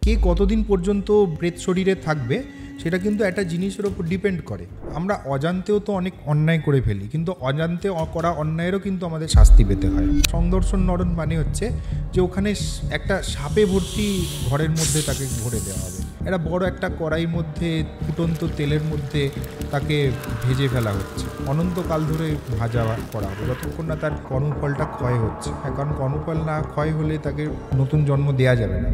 কে কতদিন পর্যন্ত প্রেত শরীরে থাকবে সেটা কিন্তু একটা জিনিসের ওপর ডিপেন্ড করে। আমরা অজান্তেও তো অনেক অন্যায় করে ফেলি, কিন্তু অজান্তে করা অন্যায়েরও কিন্তু আমাদের শাস্তি পেতে হয়। সংদর্শন নরণ মানে হচ্ছে যে ওখানে একটা সাপে ভর্তি ঘরের মধ্যে তাকে ভরে দেওয়া হবে, একটা বড় একটা কড়াইয়ের মধ্যে ফুটন্ত তেলের মধ্যে তাকে ভেজে ফেলা হচ্ছে, অনন্তকাল ধরে ভাজা করা হবে যতক্ষণ না তার কর্মফলটা ক্ষয় হচ্ছে। কারণ কর্মফল না ক্ষয় হলে তাকে নতুন জন্ম দেওয়া যাবে না।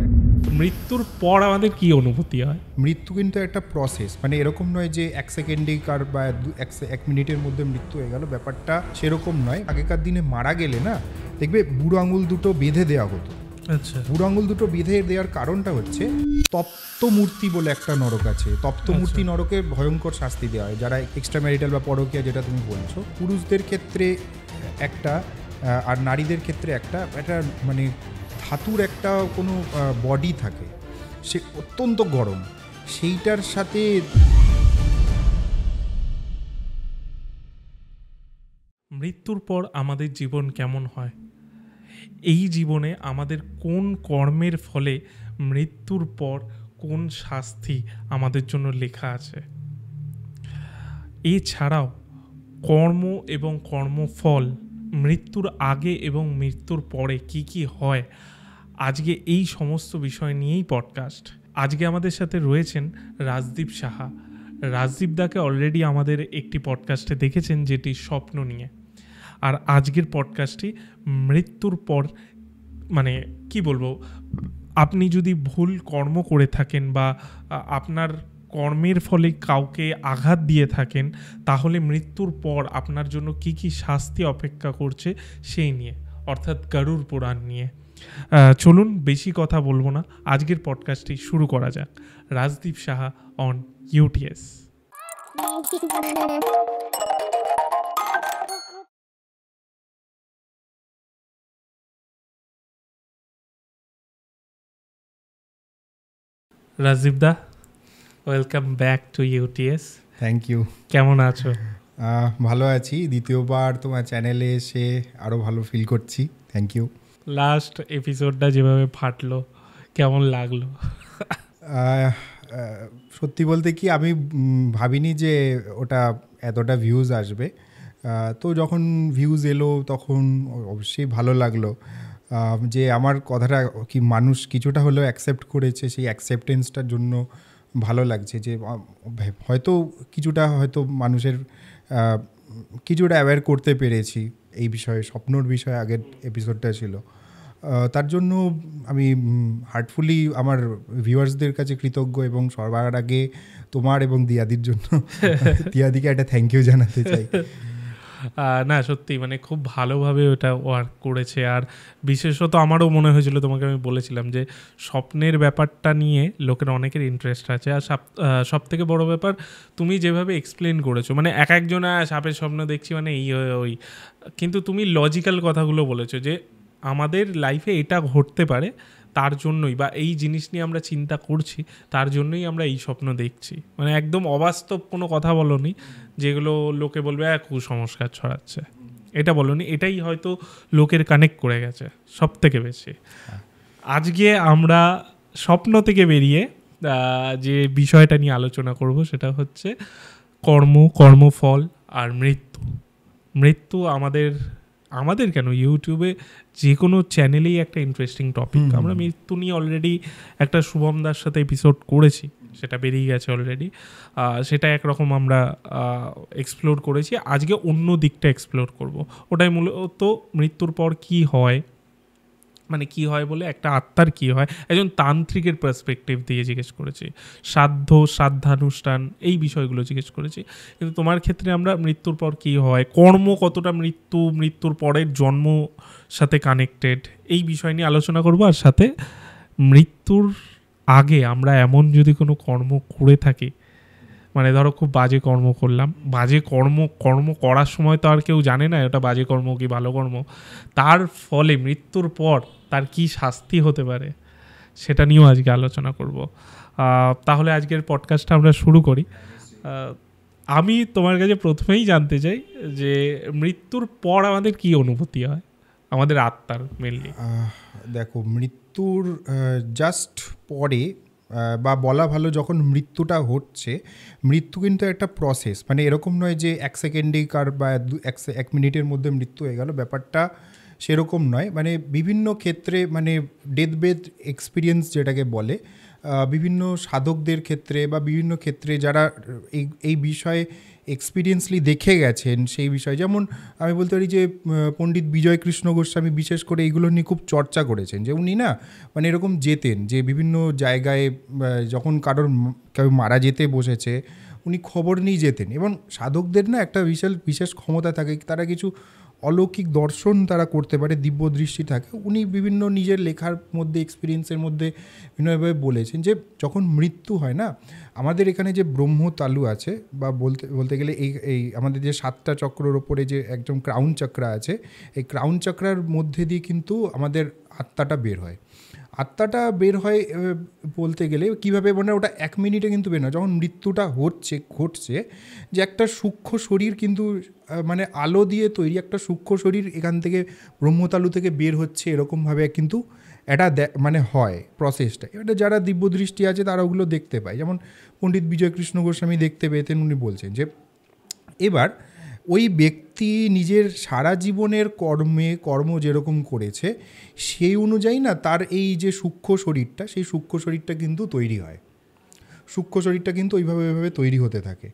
মৃত্যুর পর আমাদের কি অনুভূতি হয়? মৃত্যু কিন্তু একটা প্রসেস, মানে এরকম নয় যে এক সেকেন্ডে কার বা এক মিনিটের মধ্যে মৃত্যু হয়ে গেল, ব্যাপারটা সেরকম নয়। আগেকার দিনে মারা গেলে না দেখবে বুড়ো আঙুল দুটো বেঁধে দেওয়া হতো। আচ্ছা, বুড়ো আঙুল দুটো বেঁধে দেওয়ার কারণটা হচ্ছে তপ্ত মূর্তি বলে একটা নরক আছে। তপ্ত মূর্তি নরকে ভয়ঙ্কর শাস্তি দেওয়া হয় যারা এক্সট্রা ম্যারিটাল বা পরকীয়া যেটা তুমি বলছো, পুরুষদের ক্ষেত্রে একটা আর নারীদের ক্ষেত্রে একটা মানে ধাতুর একটা কোনো বডি থাকে, সে অত্যন্ত গরম, সেইটার সাথে মৃত্যুর পর আমাদের জীবন কেমন হয়, এই জীবনে আমাদের কোন কর্মের ফলে মৃত্যুর পর কোন শাস্তি আমাদের জন্য লেখা আছে, এছাড়াও কর্ম এবং কর্মফল মৃত্যুর আগে এবং মৃত্যুর পরে কি কি হয়, আজকে এই সমস্ত বিষয় নিয়েই পডকাস্ট। আজকে আমাদের সাথে রয়েছেন রাজদীপ সাহা। রাজদীপ দাকে অলরেডি আমাদের একটি পডকাস্টে দেখেছেন, যেটি স্বপ্ন নিয়ে। আর আজকের পডকাস্টটি মৃত্যুর পর, মানে কি বলবো, আপনি যদি ভুল কর্ম করে থাকেন বা আপনার কর্মের ফলে কাউকে আঘাত দিয়ে থাকেন, তাহলে মৃত্যুর পর আপনার জন্য কি কি শাস্তি অপেক্ষা করছে সেই নিয়ে, অর্থাৎ গরুড় পুরাণ নিয়ে। চলুন বেশি কথা বলবো না, আজকের পডকাস্টটি শুরু করা যাক। Rajdeep Saha on UTS. Rajdeep da, welcome back to UTS. Thank you. কেমন আছো? ভালো আছি, দ্বিতীয়বার তোমার চ্যানেলে এসে আরও ভালো ফিল করছি। Thank you. লাস্ট এপিসোডটা যেভাবে ফাটলো, কেমন লাগলো? সত্যি বলতে কি, আমি ভাবিনি যে ওটা এতটা ভিউজ আসবে। তো যখন ভিউজ এলো তখন অবশ্যই ভালো লাগলো যে আমার কথাটা কি মানুষ কিছুটা হলেও অ্যাকসেপ্ট করেছে। সেই অ্যাকসেপ্টেন্সটার জন্য ভালো লাগছে যে হয়তো কিছুটা হয়তো মানুষের কিছুটা অ্যাওয়্যার করতে পেরেছি এই বিষয়ে, স্বপ্নর বিষয়ে আগের এপিসোডটা ছিল। তার জন্য আমি হার্টফুলি আমার ভিউয়ার্সদের কাছে কৃতজ্ঞ, এবং সবার আগে তোমার এবং দিয়াদির জন্য দিয়াদিকে একটা থ্যাংক ইউ জানাতে চাই। না সত্যি, মানে খুব ভালোভাবে ওটা ওয়ার্ক করেছে। আর বিশেষত আমারও মনে হয়েছিল, তোমাকে আমি বলেছিলাম যে স্বপ্নের ব্যাপারটা নিয়ে লোকের অনেকের ইন্টারেস্ট আছে। আর সব থেকে বড় ব্যাপার, তুমি যেভাবে এক্সপ্লেন করেছো, মানে এক একজন সাপের স্বপ্ন দেখছি মানে এই ওই, কিন্তু তুমি লজিক্যাল কথাগুলো বলেছো যে আমাদের লাইফে এটা ঘটতে পারে, তার জন্যই বা এই জিনিস নিয়ে আমরা চিন্তা করছি, তার জন্যই আমরা এই স্বপ্ন দেখছি। মানে একদম অবাস্তব কোনো কথা বলোনি যেগুলো লোকে বলবে কুসংস্কার ছড়াচ্ছে, এটা বলোনি। এটাই হয়তো লোকের কানেক্ট করে গেছে সব থেকে বেশি। আজকে আমরা স্বপ্ন থেকে বেরিয়ে যে বিষয়টা নিয়ে আলোচনা করব সেটা হচ্ছে কর্মফল আর মৃত্যু। আমাদের কেন, ইউটিউবে যে কোনো চ্যানেলেই একটা ইন্টারেস্টিং টপিক। আমরা মৃত্যু নিয়ে অলরেডি একটা শুভম দার সাথে এপিসোড করেছি, সেটা বেরিয়ে গেছে অলরেডি। সেটা একরকম আমরা এক্সপ্লোর করেছি। আজকে অন্য দিকটা এক্সপ্লোর করব। ওটাই মূলত মৃত্যুর পর কি হয়, মানে কি হয় বলে একটা আত্মার কি হয়, একজন তান্ত্রিকের পার্সপেক্টিভ দিয়ে জিজ্ঞেস করেছি। শ্রাদ্ধানুষ্ঠান এই বিষয়গুলো জিজ্ঞেস করেছি। কিন্তু তোমার ক্ষেত্রে আমরা মৃত্যুর পর কি হয়, কর্ম কতটা মৃত্যুর পরের জন্ম সাথে কানেক্টেড, এই বিষয় নিয়ে আলোচনা করব। আর সাথে মৃত্যুর আগে আমরা এমন যদি কোনো কর্ম করে থাকি, মানে ধরো খুব বাজে কর্ম করলাম, বাজে কর্ম করার সময় তো আর কেউ জানে না ওটা বাজে কর্ম কি ভালো কর্ম, তার ফলে মৃত্যুর পর তার কি শাস্তি হতে পারে সেটা নিয়েও আজকে আলোচনা করব। তাহলে আজকের পডকাস্টটা আমরা শুরু করি। আমি তোমার কাছে প্রথমেই জানতে চাই যে মৃত্যুর পর আমাদের কি অনুভূতি হয়, আমাদের আত্মার মেনলি। দেখো, মৃত্যুর জাস্ট পরে বা বলা ভালো যখন মৃত্যুটা হচ্ছে, মৃত্যু কিন্তু একটা প্রসেস, মানে এরকম নয় যে 1 সেকেন্ডেই বা 1 মিনিটের মধ্যে মৃত্যু হয়ে গেল, ব্যাপারটা সেরকম নয়। মানে বিভিন্ন ক্ষেত্রে মানে ডেথ বেথ এক্সপিরিয়েন্স যেটাকে বলে, বিভিন্ন সাধকদের ক্ষেত্রে বা বিভিন্ন ক্ষেত্রে যারা এই বিষয়ে এক্সপিরিয়েন্সলি দেখে গেছেন সেই বিষয়ে, যেমন আমি বলতে পারি যে পণ্ডিত বিজয় কৃষ্ণ গোস্বামী বিশেষ করে এইগুলো নিয়ে খুব চর্চা করেছেন, যে উনি না মানে এরকম যেতেন যে বিভিন্ন জায়গায় যখন কেউ মারা যেতে বসেছে উনি খবর নিয়ে যেতেন। এবং সাধকদের না একটা বিশেষ ক্ষমতা থাকে, তারা কিছু অলৌকিক দর্শন তারা করতে পারে, দিব্য দৃষ্টি থাকে। উনি বিভিন্ন নিজের লেখার মধ্যে এক্সপিরিয়েন্সের মধ্যে বিভিন্নভাবে বলেছেন যে যখন মৃত্যু হয় না, আমাদের এখানে যে ব্রহ্মতালু আছে বা বলতে গেলে এই আমাদের যে 7টা চক্রের ওপরে যে একদম ক্রাউন চক্র আছে, এই ক্রাউন চক্রার মধ্যে দিয়ে কিন্তু আমাদের আত্মাটা বের হয়। আত্মাটা বের হয় বলতে গেলে কীভাবে, মানে ওটা 1 মিনিটে কিন্তু বের হয়, যখন মৃত্যুটা ঘটছে যে একটা সূক্ষ্ম শরীর কিন্তু মানে আলো দিয়ে তৈরি একটা সূক্ষ্ম শরীর এখান থেকে ব্রহ্মতালু থেকে বের হচ্ছে, এরকমভাবে কিন্তু এটা মানে হয় প্রসেসটা। এটা যারা দিব্যদৃষ্টি আছে তারা ওগুলো দেখতে পায়, যেমন পণ্ডিত বিজয় কৃষ্ণ গোস্বামী দেখতে পেতেন। উনি বলছেন যে এবার ওই ব্যক্তি নিজের সারা জীবনের কর্ম যেরকম করেছে সেই অনুযায়ী না তার এই যে সূক্ষ্ম শরীরটা, সেই সূক্ষ্ম শরীরটা কিন্তু তৈরি হয়, সূক্ষ্ম শরীরটা কিন্তু ওইভাবে তৈরি হতে থাকে।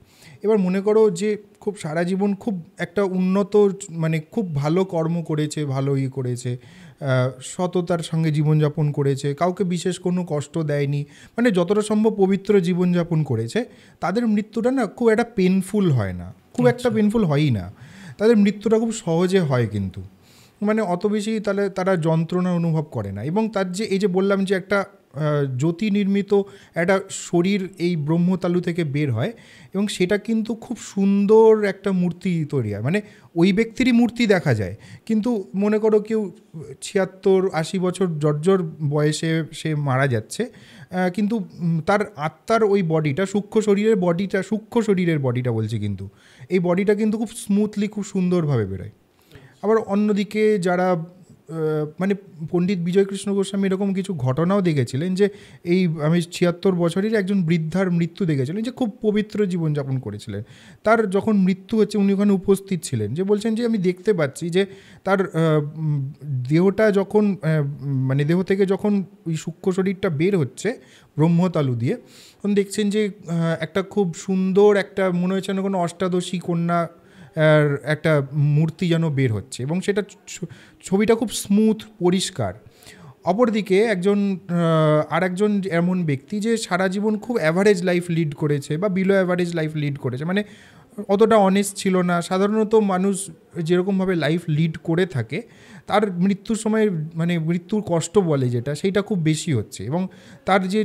এবার মনে করো যে খুব সারা জীবন খুব একটা উন্নত মানে খুব ভালো কর্ম করেছে, ভালো করেছে, সততার সঙ্গে জীবনযাপন করেছে, কাউকে বিশেষ কোনো কষ্ট দেয়নি, মানে যতটা সম্ভব পবিত্র জীবনযাপন করেছে, তাদের মৃত্যুটা না খুব একটা পেনফুল হয় না, খুব একটা পেনফুল হয়ই না, তাদের মৃত্যুটা খুব সহজে হয়, কিন্তু মানে অত বেশি তাহলে তারা যন্ত্রণা অনুভব করে না। এবং তার যে এই যে বললাম যে একটা জ্যোতি নির্মিত একটা শরীর এই ব্রহ্মতালু থেকে বের হয়, এবং সেটা কিন্তু খুব সুন্দর একটা মূর্তি তৈরি হয়, মানে ওই ব্যক্তিরই মূর্তি দেখা যায়। কিন্তু মনে করো কেউ 76-80 বছর জর্জর বয়সে সে মারা যাচ্ছে, কিন্তু তার আত্মার ওই বডিটা, সূক্ষ্ম শরীরের বডিটা বলছি, কিন্তু এই বডিটা কিন্তু খুব স্মুথলি খুব সুন্দরভাবে বেরোয়। আবার অন্যদিকে যারা মানে পণ্ডিত বিজয় কৃষ্ণ গোস্বামী এরকম কিছু ঘটনাও দেখেছিলেন, যে এই আমি 76 বছরের একজন বৃদ্ধার মৃত্যু দেখেছিলেন, যে খুব পবিত্র জীবনযাপন করেছিলেন, তার যখন মৃত্যু হচ্ছে উনি ওখানে উপস্থিত ছিলেন, যে বলছেন যে আমি দেখতে পাচ্ছি যে তার দেহটা যখন মানে দেহ থেকে যখন ওই সূক্ষ্ম শরীরটা বের হচ্ছে ব্রহ্মতালু দিয়ে, তখন দেখছেন যে একটা খুব সুন্দর একটা মনে হচ্ছে না কোনো অষ্টাদশী কন্যা একটা মূর্তি যেন বের হচ্ছে, এবং সেটা ছবিটা খুব স্মুথ পরিষ্কার। অপরদিকে আরেকজন এমন ব্যক্তি যে সারা জীবন খুব অ্যাভারেজ লাইফ লিড করেছে বা বিলো অ্যাভারেজ লাইফ লিড করেছে, মানে অতটা অনেস্ট ছিল না। সাধারণত মানুষ যেরকমভাবে লাইফ লিড করে থাকে তার মৃত্যুর সময় মানে মৃত্যুর কষ্ট বলে যেটা, সেইটা খুব বেশি হচ্ছে, এবং তার যে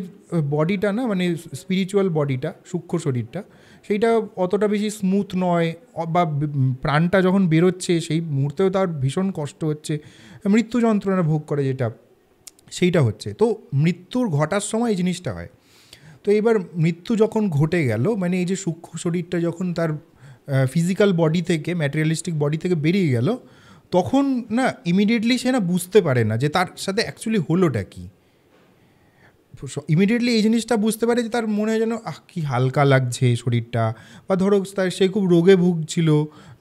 বডিটা না মানে স্পিরিচুয়াল বডিটা, সূক্ষ্ম শরীরটা, সেইটা অতটা বেশি স্মুথ নয়, বা প্রাণটা যখন বেরোচ্ছে সেই মুহূর্তেও তার ভীষণ কষ্ট হচ্ছে, মৃত্যু যন্ত্রণা ভোগ করে যেটা, সেইটা হচ্ছে। তো মৃত্যুর ঘটার সময় এই জিনিসটা হয়। তো এবার মৃত্যু যখন ঘটে গেল, মানে এই যে সূক্ষ্ম শরীরটা যখন তার ফিজিক্যাল বডি থেকে, ম্যাটেরিয়ালিস্টিক বডি থেকে বেরিয়ে গেল, তখন না ইমিডিয়েটলি সে না বুঝতে পারে না যে তার সাথে অ্যাকচুয়ালি হলোটা কী। ইমিডিয়েটলি এই জিনিসটা বুঝতে পারে যে তার মনে হয় যেন কি হালকা লাগছে শরীরটা, বা ধরো সে খুব রোগে ভুগছিল,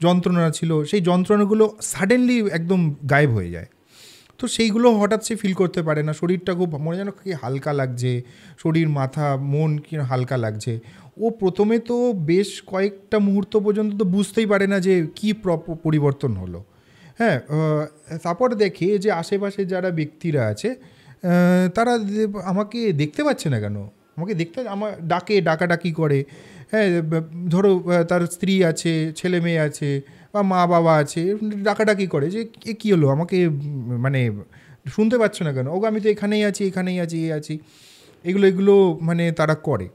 যন্ত্রণা ছিল, সেই যন্ত্রণাগুলো সাডেনলি একদম গায়েব হয়ে যায়। তো সেইগুলো হঠাৎ সে ফিল করতে পারে না, শরীরটা খুব মনে যেন কি হালকা লাগছে, শরীর মাথা মন কি হালকা লাগছে। ও প্রথমে তো বেশ কয়েকটা মুহূর্ত পর্যন্ত তো বুঝতেই পারে না যে কী পরিবর্তন হলো। হ্যাঁ, তারপর দেখে যে আশেপাশে যারা ব্যক্তিরা আছে তারা আমাকে দেখতে পাচ্ছে না কেন, আমাকে আমার ডাকাডাকি করে। হ্যাঁ, ধরো তার স্ত্রী আছে, ছেলে মেয়ে আছে, বা মা বাবা আছে, ডাকাডাকি করে যে কী হলো, আমাকে মানে শুনতে পাচ্ছ না কেন, আমি তো এখানেই আছি। এগুলো মানে তারা করে,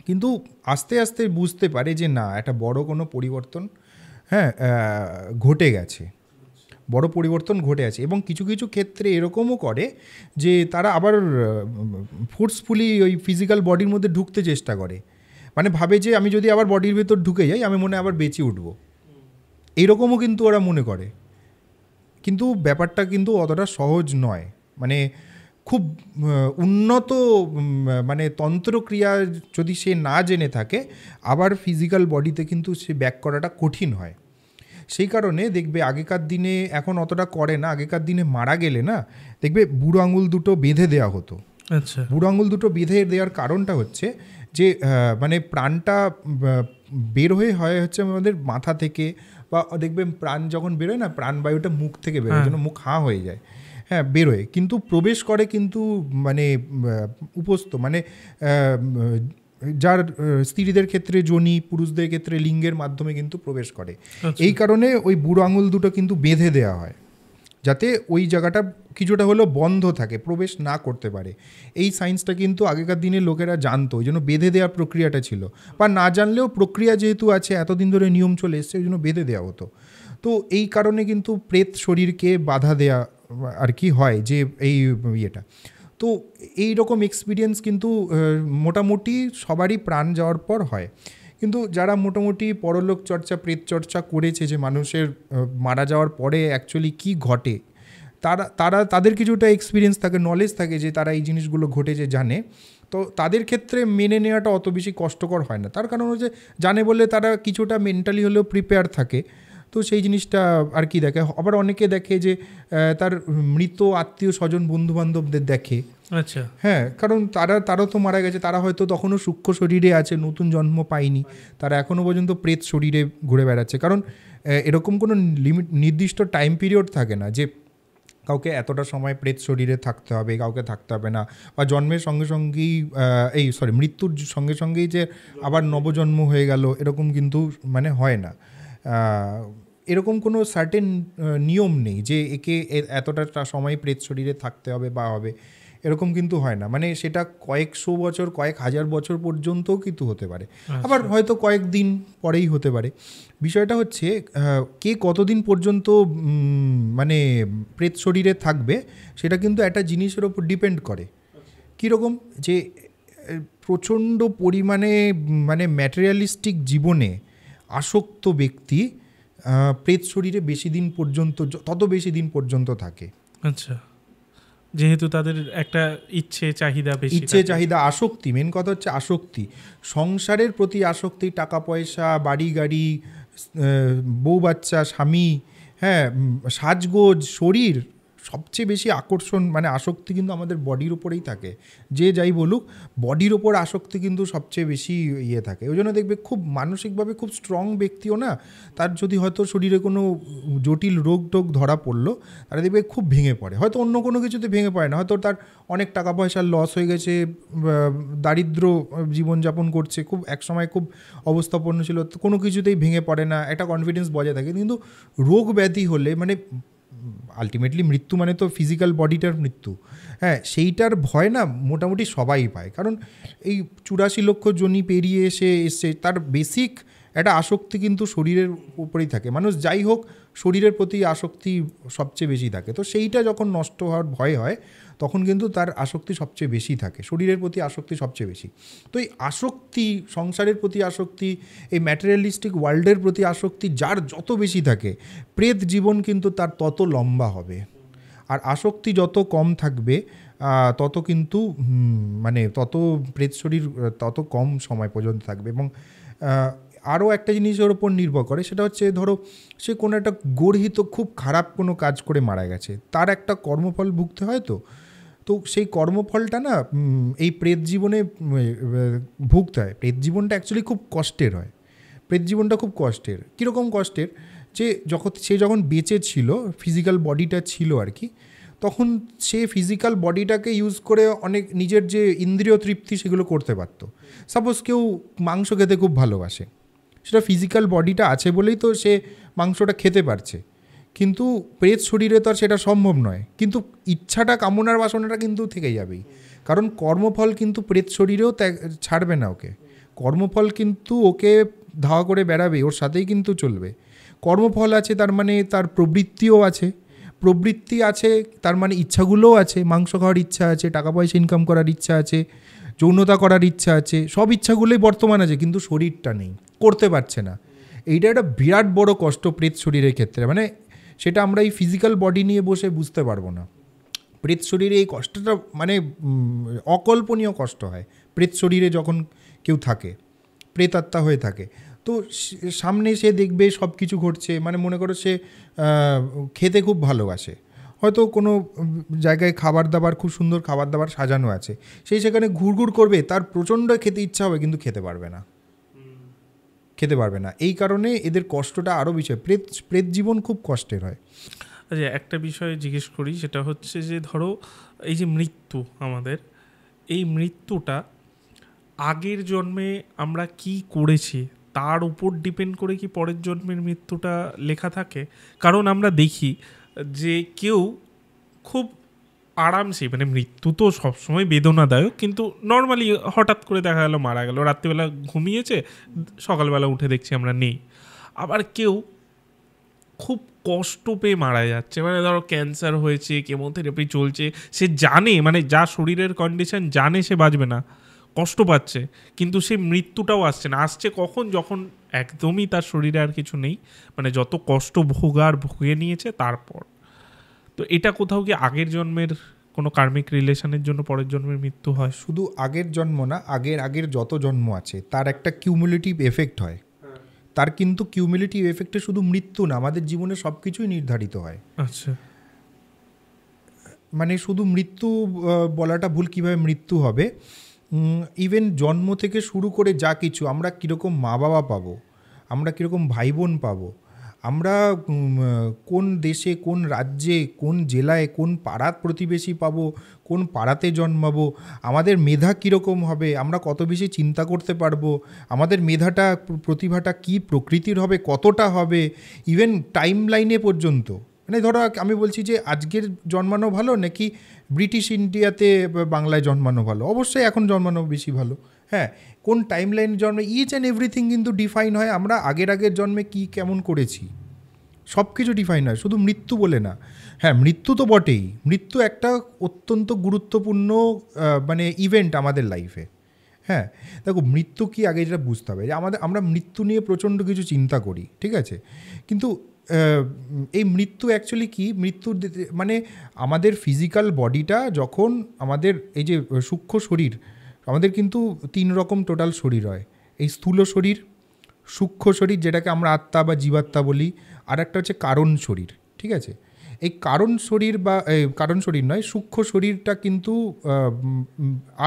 কিন্তু আস্তে আস্তে বুঝতে পারে যে না, একটা বড় কোনো পরিবর্তন ঘটে গেছে, বড় পরিবর্তন ঘটে আছে। এবং কিছু কিছু ক্ষেত্রে এরকমও করে যে তারা আবার ফোর্সফুলি ওই ফিজিক্যাল বডির মধ্যে ঢুকতে চেষ্টা করে, মানে ভাবে যে আমি যদি আবার বডির ভেতর ঢুকে যাই আমি মনে আবার বেঁচে উঠবো, এইরকমও কিন্তু ওরা মনে করে। কিন্তু ব্যাপারটা কিন্তু অতটা সহজ নয়, মানে খুব উন্নত মানে তন্ত্রক্রিয়া যদি সে না জেনে থাকে, আবার ফিজিক্যাল বডিতে কিন্তু সে ব্যাক করাটা কঠিন হয়। সেই কারণে দেখবে আগেকার দিনে, এখন অতটা করে না, আগেকার দিনে মারা গেলে না দেখবে বুড়ো আঙুল দুটো বেঁধে দেওয়া হতো। আচ্ছা, বুড়ো আঙুল দুটো বেঁধে দেওয়ার কারণটা হচ্ছে যে মানে প্রাণটা বের হয় হচ্ছে আমাদের মাথা থেকে, বা দেখবে প্রাণ যখন বেরোয় না, প্রাণবায়ুটা মুখ থেকে বেরোয়, যেন মুখ হাঁ হয়ে যায়, হ্যাঁ বেরোয়, কিন্তু প্রবেশ করে কিন্তু মানে উপস্থ মানে যার স্ত্রীদের ক্ষেত্রে যোনি, পুরুষদের ক্ষেত্রে লিঙ্গের মাধ্যমে কিন্তু প্রবেশ করে। এই কারণে ওই বুড়ো আঙুল দুটো কিন্তু বেঁধে দেওয়া হয়, যাতে ওই জায়গাটা কিছুটা হলেও বন্ধ থাকে, প্রবেশ না করতে পারে। এই সায়েন্সটা কিন্তু আগেকার দিনে লোকেরা জানতো, ওই জন্য বেঁধে দেওয়ার প্রক্রিয়াটা ছিল, বা না জানলেও প্রক্রিয়া যেহেতু আছে, এতদিন ধরে নিয়ম চলে এসছে, ওই জন্য বেঁধে দেওয়া হতো। তো এই কারণে কিন্তু প্রেত শরীরকে বাধা দেয়া আর কি হয়, যে এই ইয়েটা। তো এই রকম এক্সপিরিয়েন্স কিন্তু মোটামুটি সবারই প্রাণ যাওয়ার পর হয়। কিন্তু যারা মোটামুটি পরলোক চর্চা, প্রেত চর্চা করেছে, যে মানুষের মারা যাওয়ার পরে অ্যাকচুয়ালি কী ঘটে, তাদের কিছুটা এক্সপিরিয়েন্স থাকে, নলেজ থাকে, যে তারা এই জিনিসগুলো ঘটেছে জানে। তো তাদের ক্ষেত্রে মেনে নেওয়াটা অত বেশি কষ্টকর হয় না, তার কারণ হচ্ছে জানে বলে তারা কিছুটা মেন্টালি হলেও প্রিপেয়ার থাকে। তো সেই জিনিসটা আর কি দেখে। আবার অনেকে দেখে যে তার মৃত আত্মীয় স্বজন, বন্ধুবান্ধবদের দেখে। আচ্ছা, হ্যাঁ, কারণ তারাও তো মারা গেছে, তারা হয়তো তখনও সূক্ষ্ম শরীরে আছে, নতুন জন্ম পায়নি, তারা এখনও পর্যন্ত প্রেত শরীরে ঘুরে বেড়াচ্ছে। কারণ এরকম কোনো নির্দিষ্ট টাইম পিরিয়ড থাকে না যে কাউকে এতটা সময় প্রেত শরীরে থাকতে হবে, কাউকে থাকতে হবে না, বা জন্মের সঙ্গে সঙ্গেই মৃত্যুর সঙ্গে সঙ্গেই যে আবার নবজন্ম হয়ে গেল, এরকম কিন্তু মানে হয় না। এরকম কোনো সার্টেন নিয়ম নেই যে একে এতটা সময় প্রেত শরীরে থাকতে হবে বা হবে, এরকম কিন্তু হয় না। মানে সেটা কয়েকশো বছর, কয়েক হাজার বছর পর্যন্তও কিন্তু হতে পারে, আবার হয়তো কয়েকদিন পরেই হতে পারে। বিষয়টা হচ্ছে কে কতদিন পর্যন্ত মানে প্রেত শরীরে থাকবে, সেটা কিন্তু একটা জিনিসের ওপর ডিপেন্ড করে। কীরকম, যে প্রচণ্ড পরিমাণে মানে ম্যাটেরিয়ালিস্টিক জীবনে আসক্ত ব্যক্তি প্রেত শরীরে বেশি দিন পর্যন্ত, তত বেশি দিন পর্যন্ত থাকে। আচ্ছা, যেহেতু তাদের একটা ইচ্ছে চাহিদা বেশি, ইচ্ছে চাহিদা, আসক্তি, মেন কথা হচ্ছে আসক্তি, সংসারের প্রতি আসক্তি, টাকা পয়সা, বাড়ি গাড়ি, বউ বাচ্চা, স্বামী, হ্যাঁ, সাজগোজ, শরীর, সবচেয়ে বেশি আকর্ষণ মানে আসক্তি কিন্তু আমাদের বডির উপরেই থাকে। যে যাই বলুক, বডির ওপর আসক্তি কিন্তু সবচেয়ে বেশি ইয়ে থাকে। ওই জন্য দেখবে খুব মানসিকভাবে খুব স্ট্রং ব্যক্তিও না, তার যদি হয়তো শরীরে কোনো জটিল রোগ টোগ ধরা পড়লো, তারা দেখবে খুব ভেঙে পড়ে। হয়তো অন্য কোনো কিছুতে ভেঙে পড়ে না, হয়তো তার অনেক টাকা পয়সার লস হয়ে গেছে, দারিদ্র জীবনযাপন করছে, খুব একসময় খুব অবস্থাপন্ন ছিল, কোনো কিছুতেই ভেঙে পড়ে না, একটা কনফিডেন্স বজায় থাকে। কিন্তু রোগ ব্যাধি হলে, মানে আলটিমেটলি মৃত্যু মানে তো ফিজিক্যাল বডিটার মৃত্যু, হ্যাঁ, সেইটার ভয় না মোটামুটি সবাই পায়। কারণ এই 84 লক্ষ জনি পেরিয়ে এসে তার বেসিক একটা আসক্তি কিন্তু শরীরের উপরেই থাকে। মানুষ যাই হোক, শরীরের প্রতি আসক্তি সবচেয়ে বেশি থাকে। তো সেইটা যখন নষ্ট হওয়ার ভয় হয়, তখন কিন্তু তার আসক্তি সবচেয়ে বেশি থাকে, শরীরের প্রতি আসক্তি সবচেয়ে বেশি। তো এই আসক্তি, সংসারের প্রতি আসক্তি, এই ম্যাটেরিয়ালিস্টিক ওয়ার্ল্ডের প্রতি আসক্তি যার যত বেশি থাকে, প্রেত জীবন কিন্তু তার তত লম্বা হবে। আর আসক্তি যত কম থাকবে, তত কিন্তু মানে তত প্রেত শরীর তত কম সময় পর্যন্ত থাকবে। এবং আরও একটা জিনিসের ওপর নির্ভর করে, সেটা হচ্ছে ধরো সে কোনো একটা গর্হিত খুব খারাপ কোনো কাজ করে মারা গেছে, তার একটা কর্মফল ভুগতে হয়। তো সেই কর্মফলটা না এই প্রেত জীবনে ভুগতে হয়। প্রেত জীবনটা অ্যাকচুয়ালি খুব কষ্টের হয়। প্রেত জীবনটা খুব কষ্টের। কীরকম কষ্টের, যে যখন বেঁচে ছিল, ফিজিক্যাল বডিটা ছিল আর কি, তখন সে ফিজিক্যাল বডিটাকে ইউজ করে অনেক নিজের যে ইন্দ্রিয় তৃপ্তি সেগুলো করতে পারত। সাপোজ কেউ মাংস খেতে খুব ভালোবাসে, সেটা ফিজিক্যাল বডিটা আছে বলেই তো সে মাংসটা খেতে পারছে, কিন্তু প্রেত শরীরে তো আর সেটা সম্ভব নয়। কিন্তু ইচ্ছাটা, কামনার বাসনাটা কিন্তু থেকে যাবেই, কারণ কর্মফল কিন্তু প্রেত শরীরেও ছাড়বে না ওকে। কর্মফল কিন্তু ওকে ধাওয়া করে বেড়াবে, ওর সাথেই কিন্তু চলবে। কর্মফল আছে তার মানে তার প্রবৃত্তিও আছে, প্রবৃত্তি আছে তার মানে ইচ্ছাগুলোও আছে, মাংস খাওয়ার ইচ্ছা আছে, টাকা পয়সা ইনকাম করার ইচ্ছা আছে, যৌনতা করার ইচ্ছা আছে, সব ইচ্ছাগুলোই বর্তমান আছে, কিন্তু শরীরটা নেই, করতে পারছে না। এইটা একটা বিরাট বড় কষ্ট প্রেত শরীরের ক্ষেত্রে। মানে সেটা আমরা এই ফিজিক্যাল বডি নিয়ে বসে বুঝতে পারবো না। প্রেত শরীরে এই কষ্টটা মানে অকল্পনীয় কষ্ট হয় প্রেত শরীরে যখন কেউ থাকে, প্রেতাত্মা হয়ে থাকে। তো সামনে সে দেখবে সব কিছু ঘটছে, মানে মনে করো সে খেতে খুব ভালোবাসে, হয়তো কোনো জায়গায় খাবার দাবার খুব সুন্দর খাবার দাবার সাজানো আছে, সেই সেখানে ঘুরঘুর করবে, তার প্রচণ্ড খেতে ইচ্ছা হবে কিন্তু খেতে পারবে না। এই কারণে এদের কষ্টটা আরও বিষয়, প্রেত জীবন খুব কষ্টের হয়। আচ্ছা, একটা বিষয় জিজ্ঞেস করি, সেটা হচ্ছে যে ধরো এই যে মৃত্যু, আমাদের এই মৃত্যুটা আগের জন্মে আমরা কি করেছি তার উপর ডিপেন্ড করে কি পরের জন্মের মৃত্যুটা লেখা থাকে? কারণ আমরা দেখি যে কেউ খুব আরামসে, মানে মৃত্যু তো সবসময় বেদনাদায়ক, কিন্তু নর্মালি হঠাৎ করে দেখা গেল মারা গেল, রাত্রিবেলা ঘুমিয়েছে, সকালবেলা উঠে দেখছি আমরা নেই। আবার কেউ খুব কষ্ট পেয়ে মারা যাচ্ছে, মানে ধরো ক্যান্সার হয়েছে, কেমোথেরাপি চলছে, সে জানে, মানে যা শরীরের কন্ডিশন জানে সে বাঁচবে না, কষ্ট পাচ্ছে, কিন্তু সেই মৃত্যুটাও আসছে না। আসছে কখন? যখন একদমই তার শরীরে আর কিছু নেই, মানে যত কষ্ট ভুগে নিয়েছে তারপর। তো এটা কোথাও কি আগের জন্মের কোনো কার্মিক রিলেশনের জন্য পরের জন্মের মৃত্যু হয়? শুধু আগের জন্ম না, আগের যত জন্ম আছে তার একটা কিউমুলেটিভ এফেক্ট হয়। তার কিন্তু কিউমুলেটিভ এফেক্টে শুধু মৃত্যু না, আমাদের জীবনে সব কিছুই নির্ধারিত হয়। আচ্ছা, মানে শুধু মৃত্যু বলাটা ভুল, কীভাবে মৃত্যু হবে, ইভেন জন্ম থেকে শুরু করে যা কিছু, আমরা কীরকম মা বাবা পাবো, আমরা কীরকম ভাই বোন পাবো, আমরা কোন দেশে, কোন রাজ্যে, কোন জেলায়, কোন পাড়ার প্রতিবেশী পাবো, কোন পাড়াতে জন্মাবো, আমাদের মেধা কীরকম হবে, আমরা কত বেশি চিন্তা করতে পারবো, আমাদের মেধাটা, প্রতিভাটা কী প্রকৃতির হবে, কতটা হবে, ইভেন টাইম লাইনে পর্যন্ত। মানে ধরো আমি বলছি যে আজকের জন্মানো ভালো নাকি ব্রিটিশ ইন্ডিয়াতে বাংলায় জন্মানো ভালো, অবশ্যই এখন জন্মানো বেশি ভালো। হ্যাঁ, কোন টাইম লাইন জন্মে, ইচ অ্যান্ড এভরিথিং কিন্তু ডিফাইন হয়, আমরা আগের জন্মে কী কেমন করেছি সব কিছু ডিফাইন হয়, শুধু মৃত্যু বলে না। হ্যাঁ, মৃত্যু তো বটেই, মৃত্যু একটা অত্যন্ত গুরুত্বপূর্ণ মানে ইভেন্ট আমাদের লাইফে। হ্যাঁ, দেখো মৃত্যু কি আগে যেটা বুঝতে হবে, যে আমরা মৃত্যু নিয়ে প্রচণ্ড কিছু চিন্তা করি, ঠিক আছে, কিন্তু এই মৃত্যু অ্যাকচুয়ালি কি, মৃত্যু মানে আমাদের ফিজিক্যাল বডিটা যখন, আমাদের এই যে সূক্ষ্ম শরীর, আমাদের কিন্তু 3 রকম টোটাল শরীর হয়, এই স্থূল শরীর, সূক্ষ্ম শরীর যেটাকে আমরা আত্মা বা জীবাত্মা বলি, আর একটা হচ্ছে কারণ শরীর, ঠিক আছে। এই কারণ শরীর বা কারণ শরীর নয়, সূক্ষ্ম শরীরটা কিন্তু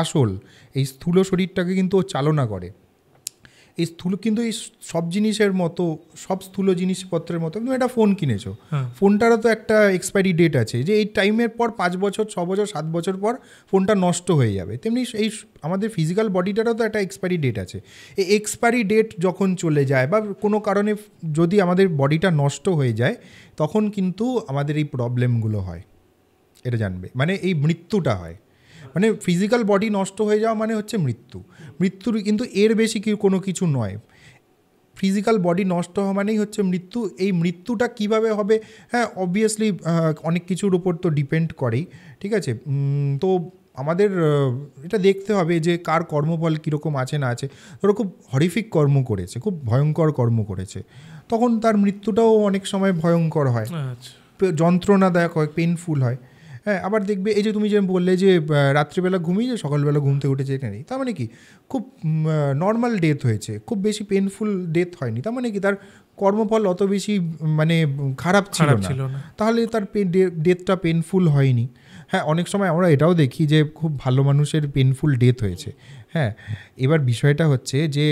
আসল, এই স্থূল শরীরটাকে কিন্তু ও চালনা করে। এই স্থূল কিন্তু এই সব জিনিসের মতো, সব স্থূল জিনিসপত্রের মতো, তুমি একটা ফোন কিনেছো, ফোনটারও তো একটা এক্সপায়ারি ডেট আছে, যে এই টাইমের পর 5 বছর, 6 বছর, 7 বছর পর ফোনটা নষ্ট হয়ে যাবে। তেমনি এই আমাদের ফিজিক্যাল বডিটারও তো একটা এক্সপায়ারি ডেট আছে। এই এক্সপায়ারি ডেট যখন চলে যায় বা কোনো কারণে যদি আমাদের বডিটা নষ্ট হয়ে যায়, তখন কিন্তু আমাদের এই প্রবলেমগুলো হয়, এটা জানবে, মানে এই মৃত্যুটা হয়। মানে ফিজিক্যাল বডি নষ্ট হয়ে যাওয়া মানে হচ্ছে মৃত্যুর কিন্তু এর বেশি কোনো কিছু নয়। ফিজিক্যাল বডি নষ্ট হওয়া মানেই হচ্ছে মৃত্যু। এই মৃত্যুটা কিভাবে হবে, হ্যাঁ অবভিয়াসলি অনেক কিছুর উপর তো ডিপেন্ড করেই, ঠিক আছে। তো আমাদের এটা দেখতে হবে যে কার কর্মফল কীরকম আছে না আছে। ধরো খুব হরিফিক কর্ম করেছে, খুব ভয়ঙ্কর কর্ম করেছে, তখন তার মৃত্যুটাও অনেক সময় ভয়ঙ্কর হয়, যন্ত্রণাদায়ক হয়, পেনফুল হয়। হ্যাঁ, আবার দেখবে এই যে তুমি যে বললে যে রাত্রিবেলা ঘুমিয়ে সকালবেলা ঘুম থেকে উঠেছে, এটা নেই, তার মানে কি খুব নর্মাল ডেথ হয়েছে, খুব বেশি পেনফুল ডেথ হয়নি, তার মানে কি তার কর্মফল অত বেশি মানে খারাপ ছিল না, তাহলে তার ডেথটা পেনফুল হয়নি। হ্যাঁ, অনেক সময় আমরা এটাও দেখি যে খুব ভালো মানুষের পেনফুল ডেথ হয়েছে। হ্যাঁ, এবার বিষয়টা হচ্ছে যে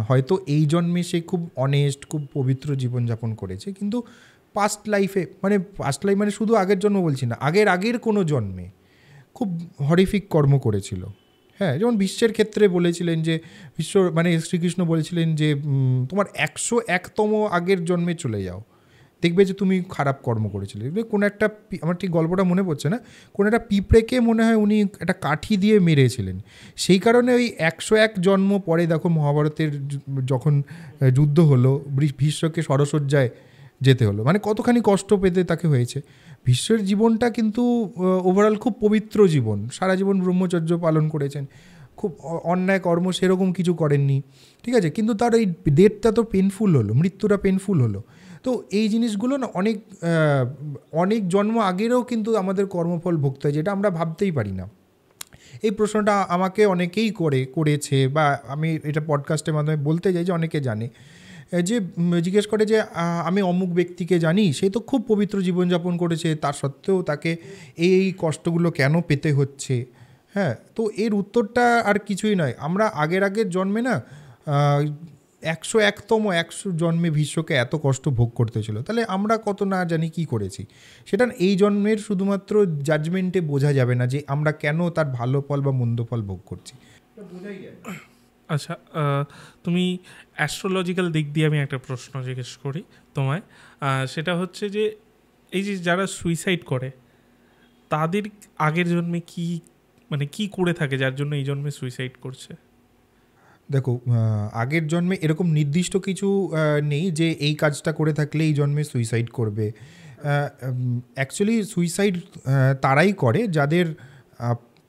হয়তো এই জন্মে সে খুব অনেস্ট, খুব পবিত্র জীবনযাপন করেছে, কিন্তু পাস্ট লাইফে, পাস্ট লাইফ মানে শুধু আগের জন্ম বলছি না, আগের কোনো জন্মে খুব হরিফিক কর্ম করেছিল। হ্যাঁ, যেমন বিশ্বের ক্ষেত্রে বলেছিলেন যে শ্রীকৃষ্ণ বলেছিলেন যে তোমার 101তম আগের জন্মে চলে যাও, দেখবে যে তুমি খারাপ কর্ম করেছিলে। কোনো একটা, আমার ঠিক গল্পটা মনে পড়ছে না, কোনো একটা পিঁপড়েকে মনে হয় উনি একটা কাঠি দিয়ে মেরেছিলেন, সেই কারণে ওই 101 জন্ম পরে দেখো মহাভারতের যখন যুদ্ধ হলো, ভীষ্মকে সরসজ্জায় যেতে হলো, মানে কতখানি কষ্ট পেতে তাকে হয়েছে। ভীষ্মের জীবনটা কিন্তু ওভারঅল খুব পবিত্র জীবন, সারা জীবন ব্রহ্মচর্য পালন করেছেন, খুব অন্যায় কর্ম সেরকম কিছু করেননি, ঠিক আছে, কিন্তু তার এই ডেথটা তো পেনফুল হলো, মৃত্যুটা পেনফুল হলো। তো এই জিনিসগুলো না অনেক জন্ম আগেরও কিন্তু আমাদের কর্মফল ভুগতে হয়, যেটা আমরা ভাবতেই পারি না। এই প্রশ্নটা আমাকে অনেকেই করেছে, বা আমি এটা পডকাস্টের মাধ্যমে বলতে চাই যে অনেকে জানে, যে জিজ্ঞেস করে যে আমি অমুক ব্যক্তিকে জানি, সে তো খুব পবিত্র জীবনযাপন করেছে, তার সত্ত্বেও তাকে এই কষ্টগুলো কেন পেতে হচ্ছে। হ্যাঁ, তো এর উত্তরটা আর কিছুই নয়, আমরা আগের জন্মে না 101 জন্মে ভীষ্মকে এত কষ্ট ভোগ করতে ছিল, তাহলে আমরা কত না জানি কি করেছি। সেটা এই জন্মের শুধুমাত্র জাজমেন্টে বোঝা যাবে না যে আমরা কেন তার ভালো ফল বা মন্দ ফল ভোগ করছি, বোঝাই যায়। আচ্ছা, তুমি অ্যাস্ট্রোলজিক্যাল দিক দিয়ে আমি একটা প্রশ্ন জিজ্ঞেস করি তোমায়। সেটা হচ্ছে যে এই যে যারা সুইসাইড করে তাদের আগের জন্মে কি করে থাকে যার জন্য এই জন্মে সুইসাইড করছে? দেখো, আগের জন্মে এরকম নির্দিষ্ট কিছু নেই যে এই কাজটা করে থাকলে এই জন্মে সুইসাইড করবে। অ্যাকচুয়ালি সুইসাইড তারাই করে যাদের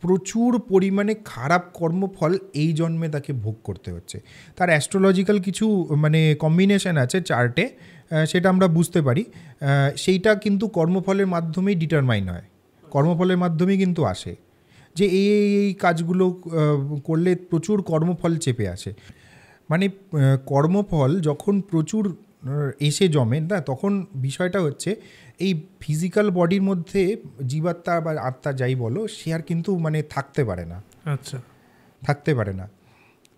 প্রচুর পরিমাণে খারাপ কর্মফল এই জন্মে তাকে ভোগ করতে হচ্ছে। তার অ্যাস্ট্রোলজিক্যাল কিছু কম্বিনেশন আছে চার্টে, সেটা আমরা বুঝতে পারি। সেইটা কিন্তু কর্মফলের মাধ্যমেই ডিটারমাইন হয়, কর্মফলের মাধ্যমেই কিন্তু আসে যে এই কাজগুলো করলে প্রচুর কর্মফল চেপে আসে। মানে কর্মফল যখন প্রচুর এসে জমে না, তখন বিষয়টা হচ্ছে এই ফিজিক্যাল বডির মধ্যে জীবাত্মা বা আত্মা যাই বলো, সে আর কিন্তু থাকতে পারে না। আচ্ছা, থাকতে পারে না।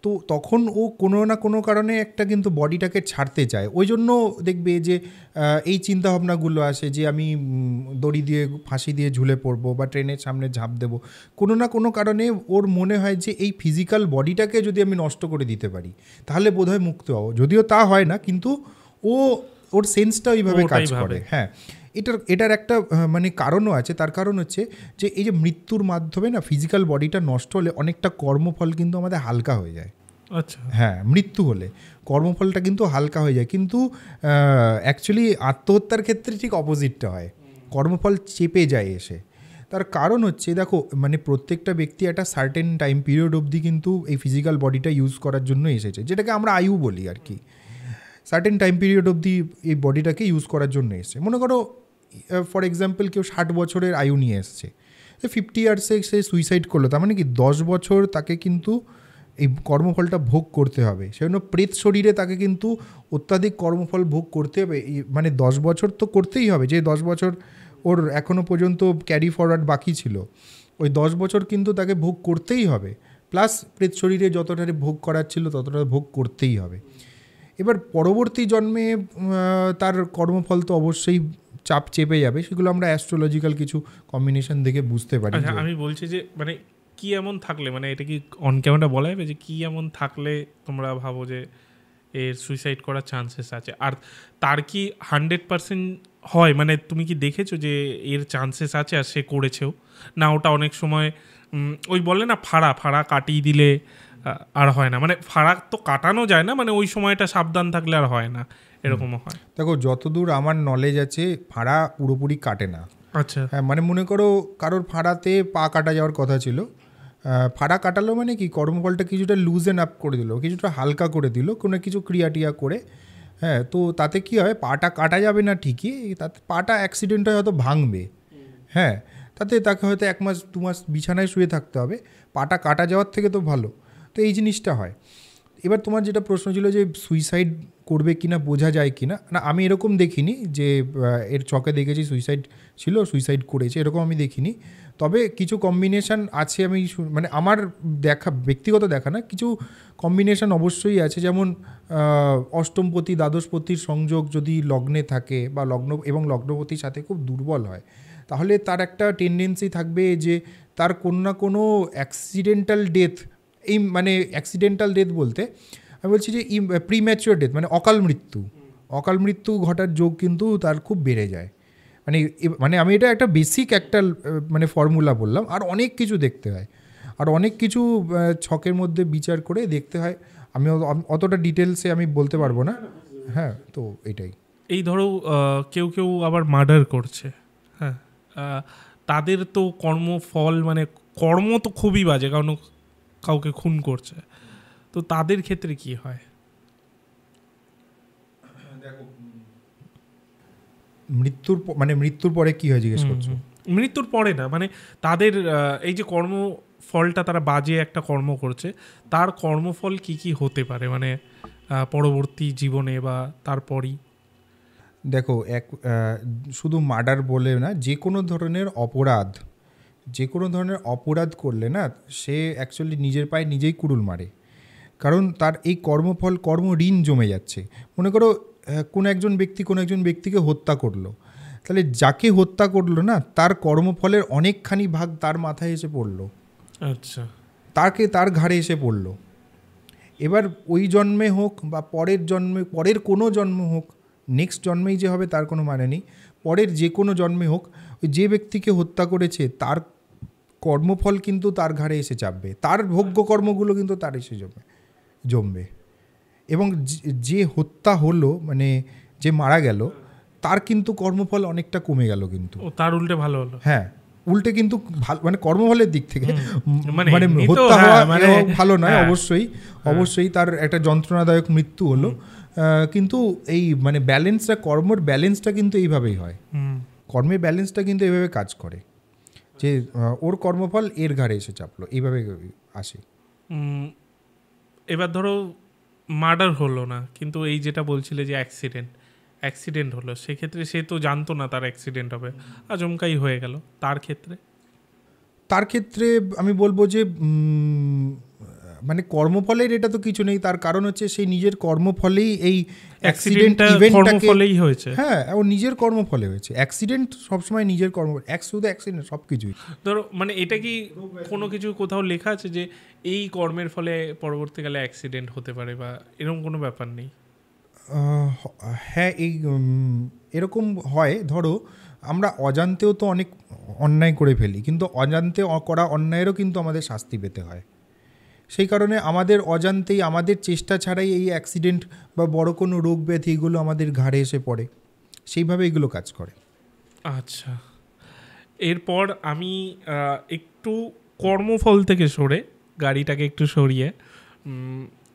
তো তখন ও কোনো না কোনো কারণে একটা কিন্তু বডিটাকে ছাড়তে চায়। ওই জন্য দেখবে যে এই চিন্তাভাবনাগুলো আসে যে আমি দড়ি দিয়ে ফাঁসি দিয়ে ঝুলে পড়বো বা ট্রেনের সামনে ঝাঁপ দেবো। কোনো না কোনো কারণে ওর মনে হয় যে এই ফিজিক্যাল বডিটাকে যদি আমি নষ্ট করে দিতে পারি তাহলে বোধহয় মুক্ত হবো। যদিও তা হয় না, কিন্তু ওর সেন্সটা ওইভাবে কাজ করে। হ্যাঁ, এটার একটা কারণও আছে। তার কারণ হচ্ছে যে এই যে মৃত্যুর মাধ্যমে না ফিজিক্যাল বডিটা নষ্ট হলে অনেকটা কর্মফল কিন্তু আমাদের হালকা হয়ে যায়। আচ্ছা, হ্যাঁ, মৃত্যু হলে কর্মফলটা কিন্তু হালকা হয়ে যায়, কিন্তু অ্যাকচুয়ালি আত্মহত্যার ক্ষেত্রে ঠিক অপোজিটটা হয়, কর্মফল চেপে যায় এসে। তার কারণ হচ্ছে দেখো, প্রত্যেকটা ব্যক্তি একটা সার্টেন টাইম পিরিয়ড অবধি কিন্তু এই ফিজিক্যাল বডিটা ইউজ করার জন্য এসেছে, যেটাকে আমরা আয়ু বলি আর কি। সার্টেন টাইম পিরিয়ড অবধি এই বডিটাকে ইউজ করার জন্য এসছে। মনে করো ফর এক্সাম্পল কেউ 60 বছরের আয়ু নিয়ে এসছে, 50 ইয়ার্সে সে সুইসাইড করলো, তার মানে কি 10 বছর তাকে কিন্তু এই কর্মফলটা ভোগ করতে হবে। সেজন্য প্রেত শরীরে তাকে কিন্তু অত্যাধিক কর্মফল ভোগ করতে হবে। 10 বছর তো করতেই হবে, যে 10 বছর ওর এখনও পর্যন্ত ক্যারি ফরওয়ার্ড বাকি ছিল, ওই 10 বছর কিন্তু তাকে ভোগ করতেই হবে। প্লাস প্রেত শরীরে যতটা ভোগ করার ছিল ততটা ভোগ করতেই হবে। এবার পরবর্তী জন্মে তার কর্মফল তো অবশ্যই চাপ চেপে যাবে, সেগুলো আমরা অ্যাস্ট্রোলজিক্যাল কিছু কম্বিনেশন দেখে বুঝতে পারি। আমি বলছি যে কি এমন থাকলে, এটা কি অন ক্যামেরা বলা যাবে যে কি এমন থাকলে তোমরা ভাবো যে এর সুইসাইড করার চান্সেস আছে? আর তার কি 100% হয়? তুমি কি দেখেছো যে এর চান্সেস আছে আর সে করেছেও না? ওটা অনেক সময় ওই বলে না ফাড়া কাটিয়ে দিলে আর হয় না, ফাড়া তো কাটানো যায় না, ওই সময়টা সাবধান থাকলে আর হয় না, এরকমও হয়। দেখো, যতদূর আমার নলেজ আছে ফাড়া পুরোপুরি কাটে না। আচ্ছা, হ্যাঁ, মনে করো কারোর ফাড়াতে পা কাটা যাওয়ার কথা ছিল, ফাড়া কাটালো কি কর্মফলটা কিছুটা লুজেন আপ করে দিল, কিছুটা হালকা করে দিল কোনো কিছু ক্রিয়াটিয়া করে। হ্যাঁ, তো তাতে কি হয়, পাটা কাটা যাবে না ঠিকই, তাতে পাটা অ্যাক্সিডেন্ট হয়তো ভাঙবে। হ্যাঁ, তাকে হয়তো 1 মাস 2 মাস বিছানায় শুয়ে থাকতে হবে, পাটা কাটা যাওয়ার থেকে তো ভালো। তো এই জিনিসটা হয়। এবার তোমার যেটা প্রশ্ন ছিল যে সুইসাইড করবে কিনা, বোঝা যায় কিনা, না আমি এরকম দেখিনি যে এর চোখে দেখেছি সুইসাইড করেছে, এরকম আমি দেখিনি। তবে কিছু কম্বিনেশান আছে, আমি আমার দেখা ব্যক্তিগত দেখা না, কিছু কম্বিনেশান অবশ্যই আছে। যেমন অষ্টমপতি দ্বাদশপতির সংযোগ যদি লগ্নে থাকে বা লগ্নপতির সাথে খুব দুর্বল হয়, তাহলে তার একটা টেন্ডেন্সি থাকবে যে তার কোনো না কোনো অ্যাক্সিডেন্টাল ডেথ, অ্যাক্সিডেন্টাল ডেথ বলতে আমি বলছি যে প্রিম্যাচিওর ডেথ, অকাল মৃত্যু ঘটার যোগ কিন্তু তার খুব বেড়ে যায়। আমি এটা একটা বেসিক একটা ফর্মুলা বললাম, আর অনেক কিছু দেখতে হয়, আর অনেক কিছু ছকের মধ্যে বিচার করে দেখতে হয়। আমি অতটা ডিটেলসে আমি বলতে পারবো না। হ্যাঁ, তো এটাই। এই ধরো কেউ আবার মার্ডার করছে, হ্যাঁ, তাদের তো কর্মফল কর্ম তো খুবই বাজে, কারণ কাউকে খুন করছে, তো তাদের ক্ষেত্রে কি হয়? দেখো, মৃত্যুর পরে কি হয় জিজ্ঞেস করছো? মৃত্যুর পরে না, মানে তাদের এই যে কর্মফলটা তারা বাজে একটা কর্ম করছে, তার কর্মফল কি কি হতে পারে, মানে পরবর্তী জীবনে বা তারপরই? দেখো, শুধু মার্ডার বলে না, যে কোনো ধরনের অপরাধ করলে না, সে অ্যাকচুয়ালি নিজের পায়ে নিজেই কুড়ুল মারে। কারণ তার এই কর্ম ঋণ জমে যাচ্ছে। মনে করো কোনো একজন ব্যক্তিকে হত্যা করলো, তাহলে যাকে হত্যা করলো না, তার কর্মফলের অনেকখানি ভাগ তার মাথায় এসে পড়লো। আচ্ছা, তার ঘাড়ে এসে পড়লো। এবার ওই জন্মে হোক বা পরের কোনো জন্ম হোক, নেক্সট জন্মেই যে হবে তার কোনো মানে নেই, পরের যে কোনো জন্মে হোক, ওই যে ব্যক্তিকে হত্যা করেছে তার কর্মফল কিন্তু তার ঘাড়ে এসে চাপবে, তার ভোগ্য কর্মগুলো কিন্তু তার এসে জমবে। এবং যে হত্যা হলো, মানে যে মারা গেল, তার কিন্তু কর্মফল অনেকটা কমে গেল, কিন্তু তার উল্টে ভালো হলো। হ্যাঁ, উল্টে কিন্তু ভালো, মানে কর্মফলের দিক থেকে মানে হত্যা হওয়া ভালো নয়, হ্যাঁ, অবশ্যই তার একটা যন্ত্রণাদায়ক মৃত্যু হলো, কিন্তু এই মানে কর্মের ব্যালেন্সটা কিন্তু এইভাবেই হয়। কর্মের ব্যালেন্সটা কিন্তু এইভাবে কাজ করে যে ওর কর্মফল এর ঘাড়ে এসে চাপলো, এইভাবে আসে। এবার ধরো মার্ডার হলো না, কিন্তু এই যেটা বলছিলে যে অ্যাক্সিডেন্ট হলো, সেক্ষেত্রে সে তো জানতো না তার অ্যাক্সিডেন্ট হবে, আচমকাই হয়ে গেল, তার ক্ষেত্রে আমি বলবো যে মানে কর্মফলের এটা তো কিছু নেই, তার কারণ হচ্ছে সেই নিজের কর্মফলেই এই অ্যাক্সিডেন্ট কর্মফলেই হয়েছে। হ্যাঁ, ও নিজের কর্মফলে হয়েছে। অ্যাক্সিডেন্ট সবসময় নিজের শুধু অ্যাক্সিডেন্ট, সব কিছুই। ধরো মানে এটা কি কোনো কিছু কোথাও লেখা আছে যে এই কর্মের ফলে পরবর্তীকালে অ্যাক্সিডেন্ট হতে পারে, বা এরকম কোনো ব্যাপার নেই? হ্যাঁ, এরকম হয়। ধরো আমরা অজান্তেও তো অনেক অন্যায় করে ফেলি, কিন্তু অজান্তে করা অন্যায়েরও কিন্তু আমাদের শাস্তি পেতে হয়। সেই কারণে আমাদের অজান্তেই, আমাদের চেষ্টা ছাড়াই এই অ্যাক্সিডেন্ট বা বড় কোনো রোগ ব্যাধি এগুলো আমাদের ঘাড়ে এসে পড়ে, সেইভাবে এগুলো কাজ করে। আচ্ছা, এরপর আমি একটু কর্মফল থেকে সরে, গাড়িটাকে একটু সরিয়ে,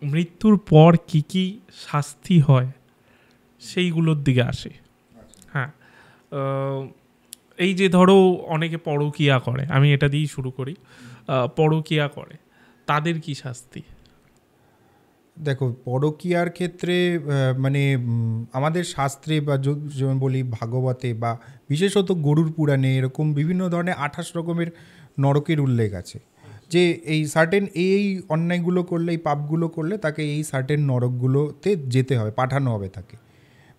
মৃত্যুর পর কি কি শাস্তি হয় সেইগুলোর দিকে আসে। হ্যাঁ, এই যে ধরো অনেকে পরকীয়া করে, আমি এটা দিয়েই শুরু করি। পরকীয়া করে, তাদের কি শাস্তি? দেখো, পরকীয়ার ক্ষেত্রে মানে আমাদের শাস্ত্রে বা যেমন বলি ভাগবতে বা বিশেষত গরুর পুরাণে এরকম বিভিন্ন ধরনের 28 রকমের নরকের উল্লেখ আছে, যে এই সার্টেন এই অন্যায়গুলো করলে, এই পাপগুলো করলে তাকে এই সার্টেন নরকগুলোতে যেতে হবে, পাঠানো হবে তাকে।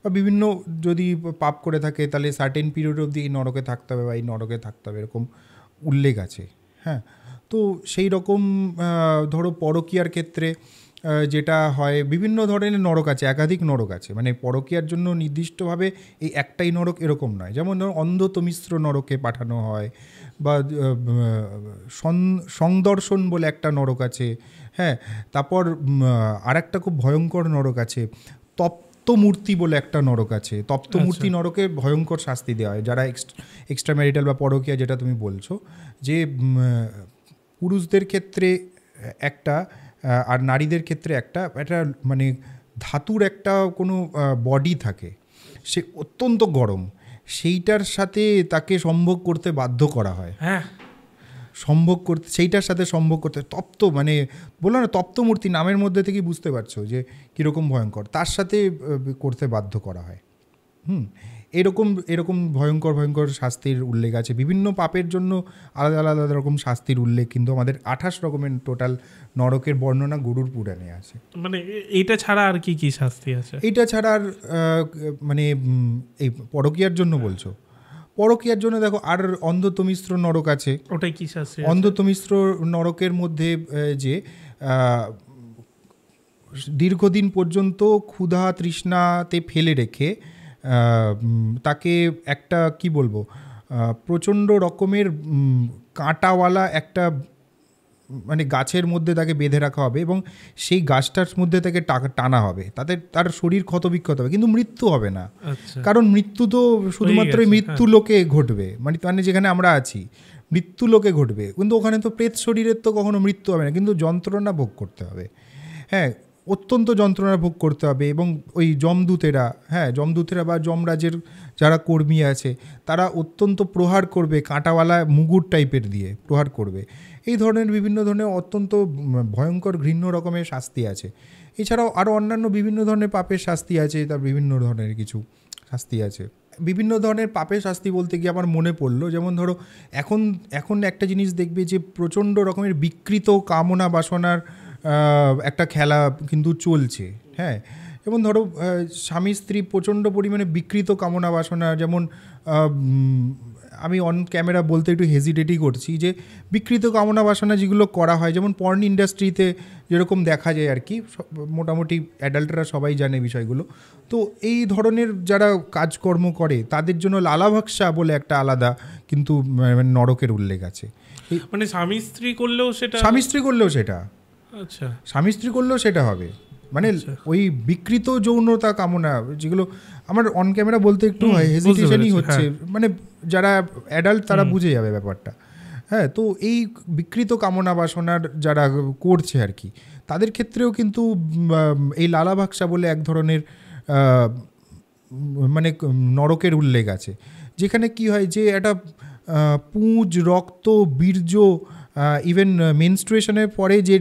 বা বিভিন্ন যদি পাপ করে থাকে তাহলে সার্টেন পিরিয়ড অবধি এই নরকে থাকতে হবে বা এই নরকে থাকতে হবে, এরকম উল্লেখ আছে। হ্যাঁ, তো সেই রকম ধরো পরকীয়ার ক্ষেত্রে যেটা হয়, বিভিন্ন ধরনের নরক আছে, একাধিক নরক আছে, মানে পরকীয়ার জন্য নির্দিষ্টভাবে এই একটাই নরক এরকম নয়। যেমন ধরো অন্ধতমিশ্র নরকে পাঠানো হয়, বা সংদর্শন বলে একটা নরক আছে। হ্যাঁ, তারপর আর একটা খুব ভয়ঙ্কর নরক আছে, তপ্তমূর্তি বলে একটা নরক আছে। তপ্তমূর্তি নরকে ভয়ঙ্কর শাস্তি দেওয়া হয় যারা এক্সট্রা ম্যারিটাল বা পরকীয়া, যেটা তুমি বলছো, যে পুরুষদের ক্ষেত্রে একটা আর নারীদের ক্ষেত্রে একটা মানে ধাতুর একটা কোনো বডি থাকে, সে অত্যন্ত গরম, সেইটার সাথে তাকে সম্ভোগ করতে বাধ্য করা হয়। হ্যাঁ, সেইটার সাথে সম্ভোগ করতে, মানে বললো না, তপ্তমূর্তি নামের মধ্যে থেকেই বুঝতে পারছো যে কীরকম ভয়ঙ্কর, তার সাথে করতে বাধ্য করা হয়। এরকম ভয়ঙ্কর শাস্তির উল্লেখ আছে। বিভিন্ন পাপের জন্য আলাদা আলাদা রকম শাস্তির উল্লেখ কিন্তু আমাদের 28 রকমের টোটাল নরকের বর্ণনা গরুর পুরাণে আছে। মানে এইটা ছাড়া আর কি কি শাস্তি আছে? এইটা ছাড়া আর মানে এই পরকীয়ার জন্য বলছো? পরকীয়ার জন্য দেখো আর অন্ধতমিশ্র নরক আছে। ওটাই কি শাস্তি? অন্ধতমিশ্র নরকের মধ্যে যে দীর্ঘদিন পর্যন্ত ক্ষুধা তৃষ্ণাতে ফেলে রেখে তাকে একটা কি বলবো, প্রচণ্ড রকমের কাঁটাওয়ালা একটা মানে গাছের মধ্যে তাকে বেঁধে রাখা হবে, এবং সেই গাছটার মধ্যে তাকে টানা হবে, তাতে তার শরীর ক্ষতবিক্ষত হবে, কিন্তু মৃত্যু হবে না। কারণ মৃত্যু তো শুধুমাত্র মৃত্যু লোকে ঘটবে, মানে যেখানে আমরা আছি মৃত্যু লোকে ঘটবে, কিন্তু ওখানে তো প্রেত শরীরের তো কখনো মৃত্যু হবে না, কিন্তু যন্ত্রণা ভোগ করতে হবে। হ্যাঁ, অত্যন্ত যন্ত্রণা ভোগ করতে হবে। এবং ওই যমদূতেরা, যমদূতেরা বা যমরাজের যারা কর্মী আছে তারা অত্যন্ত প্রহার করবে, কাঁটাওয়ালা মুগুর টাইপের দিয়ে প্রহার করবে। এই ধরনের বিভিন্ন ধরনের অত্যন্ত ভয়ঙ্কর ঘৃণ্য রকমের শাস্তি আছে। এছাড়াও আরও অন্যান্য বিভিন্ন ধরনের পাপের শাস্তি আছে, তার বিভিন্ন ধরনের কিছু শাস্তি আছে। বিভিন্ন ধরনের পাপের শাস্তি বলতে গিয়ে আমার মনে পড়লো, যেমন ধরো এখন একটা জিনিস দেখবে যে প্রচণ্ড রকমের বিকৃত কামনা বাসনার একটা খেলা কিন্তু চলছে। হ্যাঁ, যেমন ধরো স্বামী স্ত্রী প্রচণ্ড পরিমাণে বিকৃত কামনা বাসনা, যেমন আমি অন ক্যামেরা বলতে একটু হেজিটেটই করছি, যে বিকৃত কামনা বাসনা যেগুলো করা হয়, যেমন পর্ন ইন্ডাস্ট্রিতে যেরকম দেখা যায় আর কি, মোটামুটি অ্যাডাল্টরা সবাই জানে বিষয়গুলো। তো এই ধরনের যারা কাজকর্ম করে তাদের জন্য লালাভাক্সা বলে একটা আলাদা কিন্তু নরকের উল্লেখ আছে। মানে স্বামী স্ত্রী করলেও সেটা, স্বামী স্ত্রী করলেও সেটা, আচ্ছা স্বামী স্ত্রী করলেও সেটা হবে। মানে ওই বিকৃত যৌনতা কামনা, যেগুলো আমার অন ক্যামেরা বলতে একটু হেজিটেশনই হচ্ছে, মানে যারা অ্যাডাল্ট তারা বুঝে যাবে ব্যাপারটা। হ্যাঁ, তো এই বিকৃত কামনা বাসনার যারা করছে আর কি, তাদের ক্ষেত্রেও কিন্তু এই লালাভাক্সা বলে এক ধরনের মানে নরকের উল্লেখ আছে, যেখানে কি হয় যে একটা পুঁজ, রক্ত, বীর্য, ইভেন মেনস্ট্রুয়েশনের পরে যে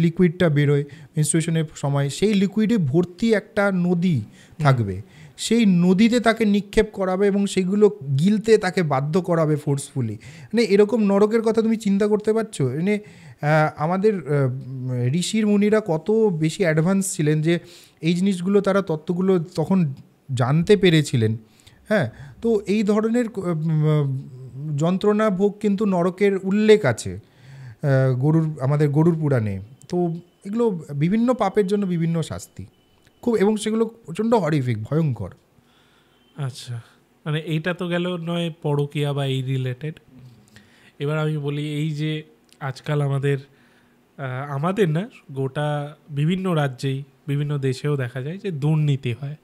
লিকুইডটা বেরোয় মেনস্ট্রুয়েশনের সময়, সেই লিকুইডে ভর্তি একটা নদী থাকবে। সেই নদীতে তাকে নিক্ষেপ করাবে এবং সেগুলো গিলতে তাকে বাধ্য করাবে ফোর্সফুলি। মানে এরকম নরকের কথা তুমি চিন্তা করতে পারছো? মানে আমাদের ঋষির মুনিরা কত বেশি অ্যাডভান্স ছিলেন যে এই জিনিসগুলো, তারা তত্ত্বগুলো তখন জানতে পেরেছিলেন। হ্যাঁ, তো এই ধরনের যন্ত্রণা ভোগ কিন্তু নরকের উল্লেখ আছে আমাদের গরুর পুরাণে। তো এগুলো বিভিন্ন পাপের জন্য বিভিন্ন শাস্তি খুব, এবং সেগুলো প্রচণ্ড হরিফিক, ভয়ঙ্কর। আচ্ছা, মানে এইটা তো গেল নয় পরকীয়া বা এই রিলেটেড। এবার আমি বলি, এই যে আজকাল আমাদের না, গোটা বিভিন্ন রাজ্যেই বিভিন্ন দেশেও দেখা যায় যে দুর্নীতি হয়।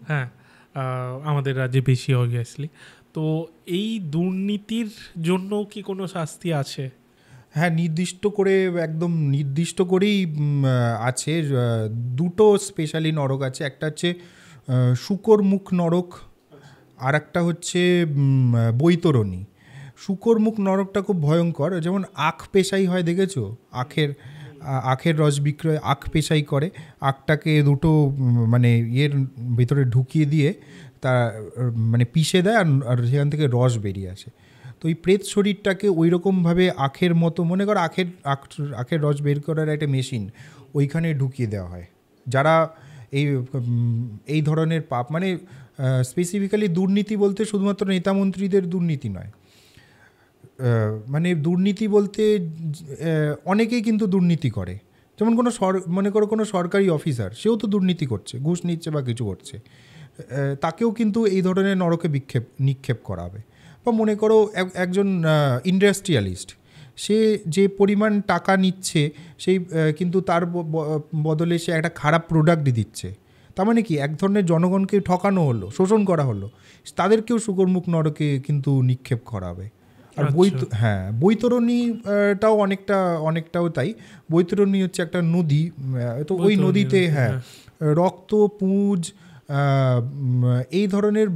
হ্যাঁ, আমাদের রাজ্যে বেশি অবভিয়াসলি। তো এই দুর্নীতির জন্য কি কোনো শাস্তি আছে? হ্যাঁ, একদম নির্দিষ্ট করেই আছে। দুটো স্পেশালি নরক আছে, একটা হচ্ছে শুকরমুখ নরক, আর একটা হচ্ছে বৈতরণী। শুকরমুখ নরকটা খুব ভয়ঙ্কর। যেমন আখ পেশাই হয়, দেখেছো? আখের রস বিক্রয়, আখ পেশাই করে, আখটাকে দুটো মানে ভিতরে ঢুকিয়ে দিয়ে তা মানে পিষে দেয়, আর সেখান থেকে রস বেরিয়ে আসে। তো এই প্রেত শরীরটাকে ওই রকমভাবে আখের মতো, মনে করো আখের রস বের করার একটা মেশিন, ওইখানে ঢুকিয়ে দেওয়া হয়। যারা এই ধরনের পাপ, মানে স্পেসিফিক্যালি দুর্নীতি বলতে শুধুমাত্র নেতামন্ত্রীদের দুর্নীতি নয়, মানে দুর্নীতি বলতে অনেকেই কিন্তু দুর্নীতি করে। যেমন মনে করো কোনো সরকারি অফিসার, সেও তো দুর্নীতি করছে, ঘুষ নিচ্ছে বা কিছু করছে, তাকেও কিন্তু এই ধরনের নরকে নিক্ষেপ করা হবে। বা মনে করো একজন ইন্ডাস্ট্রিয়ালিস্ট, সে যে পরিমাণ টাকা নিচ্ছে সেই কিন্তু তার বদলে সে একটা খারাপ প্রোডাক্ট দিচ্ছে, তার মানে কি এক ধরনের জনগণকে ঠকানো হলো, শোষণ করা হলো, তাদেরকেও শুকরমুখ নরকে কিন্তু নিক্ষেপ করা হবে। আর বৈতরণীটাও অনেকটাও তাই। বৈতরণী হচ্ছে একটা নদী, তো ওই নদীতে রক্ত, পুঁজ, এই ধরনের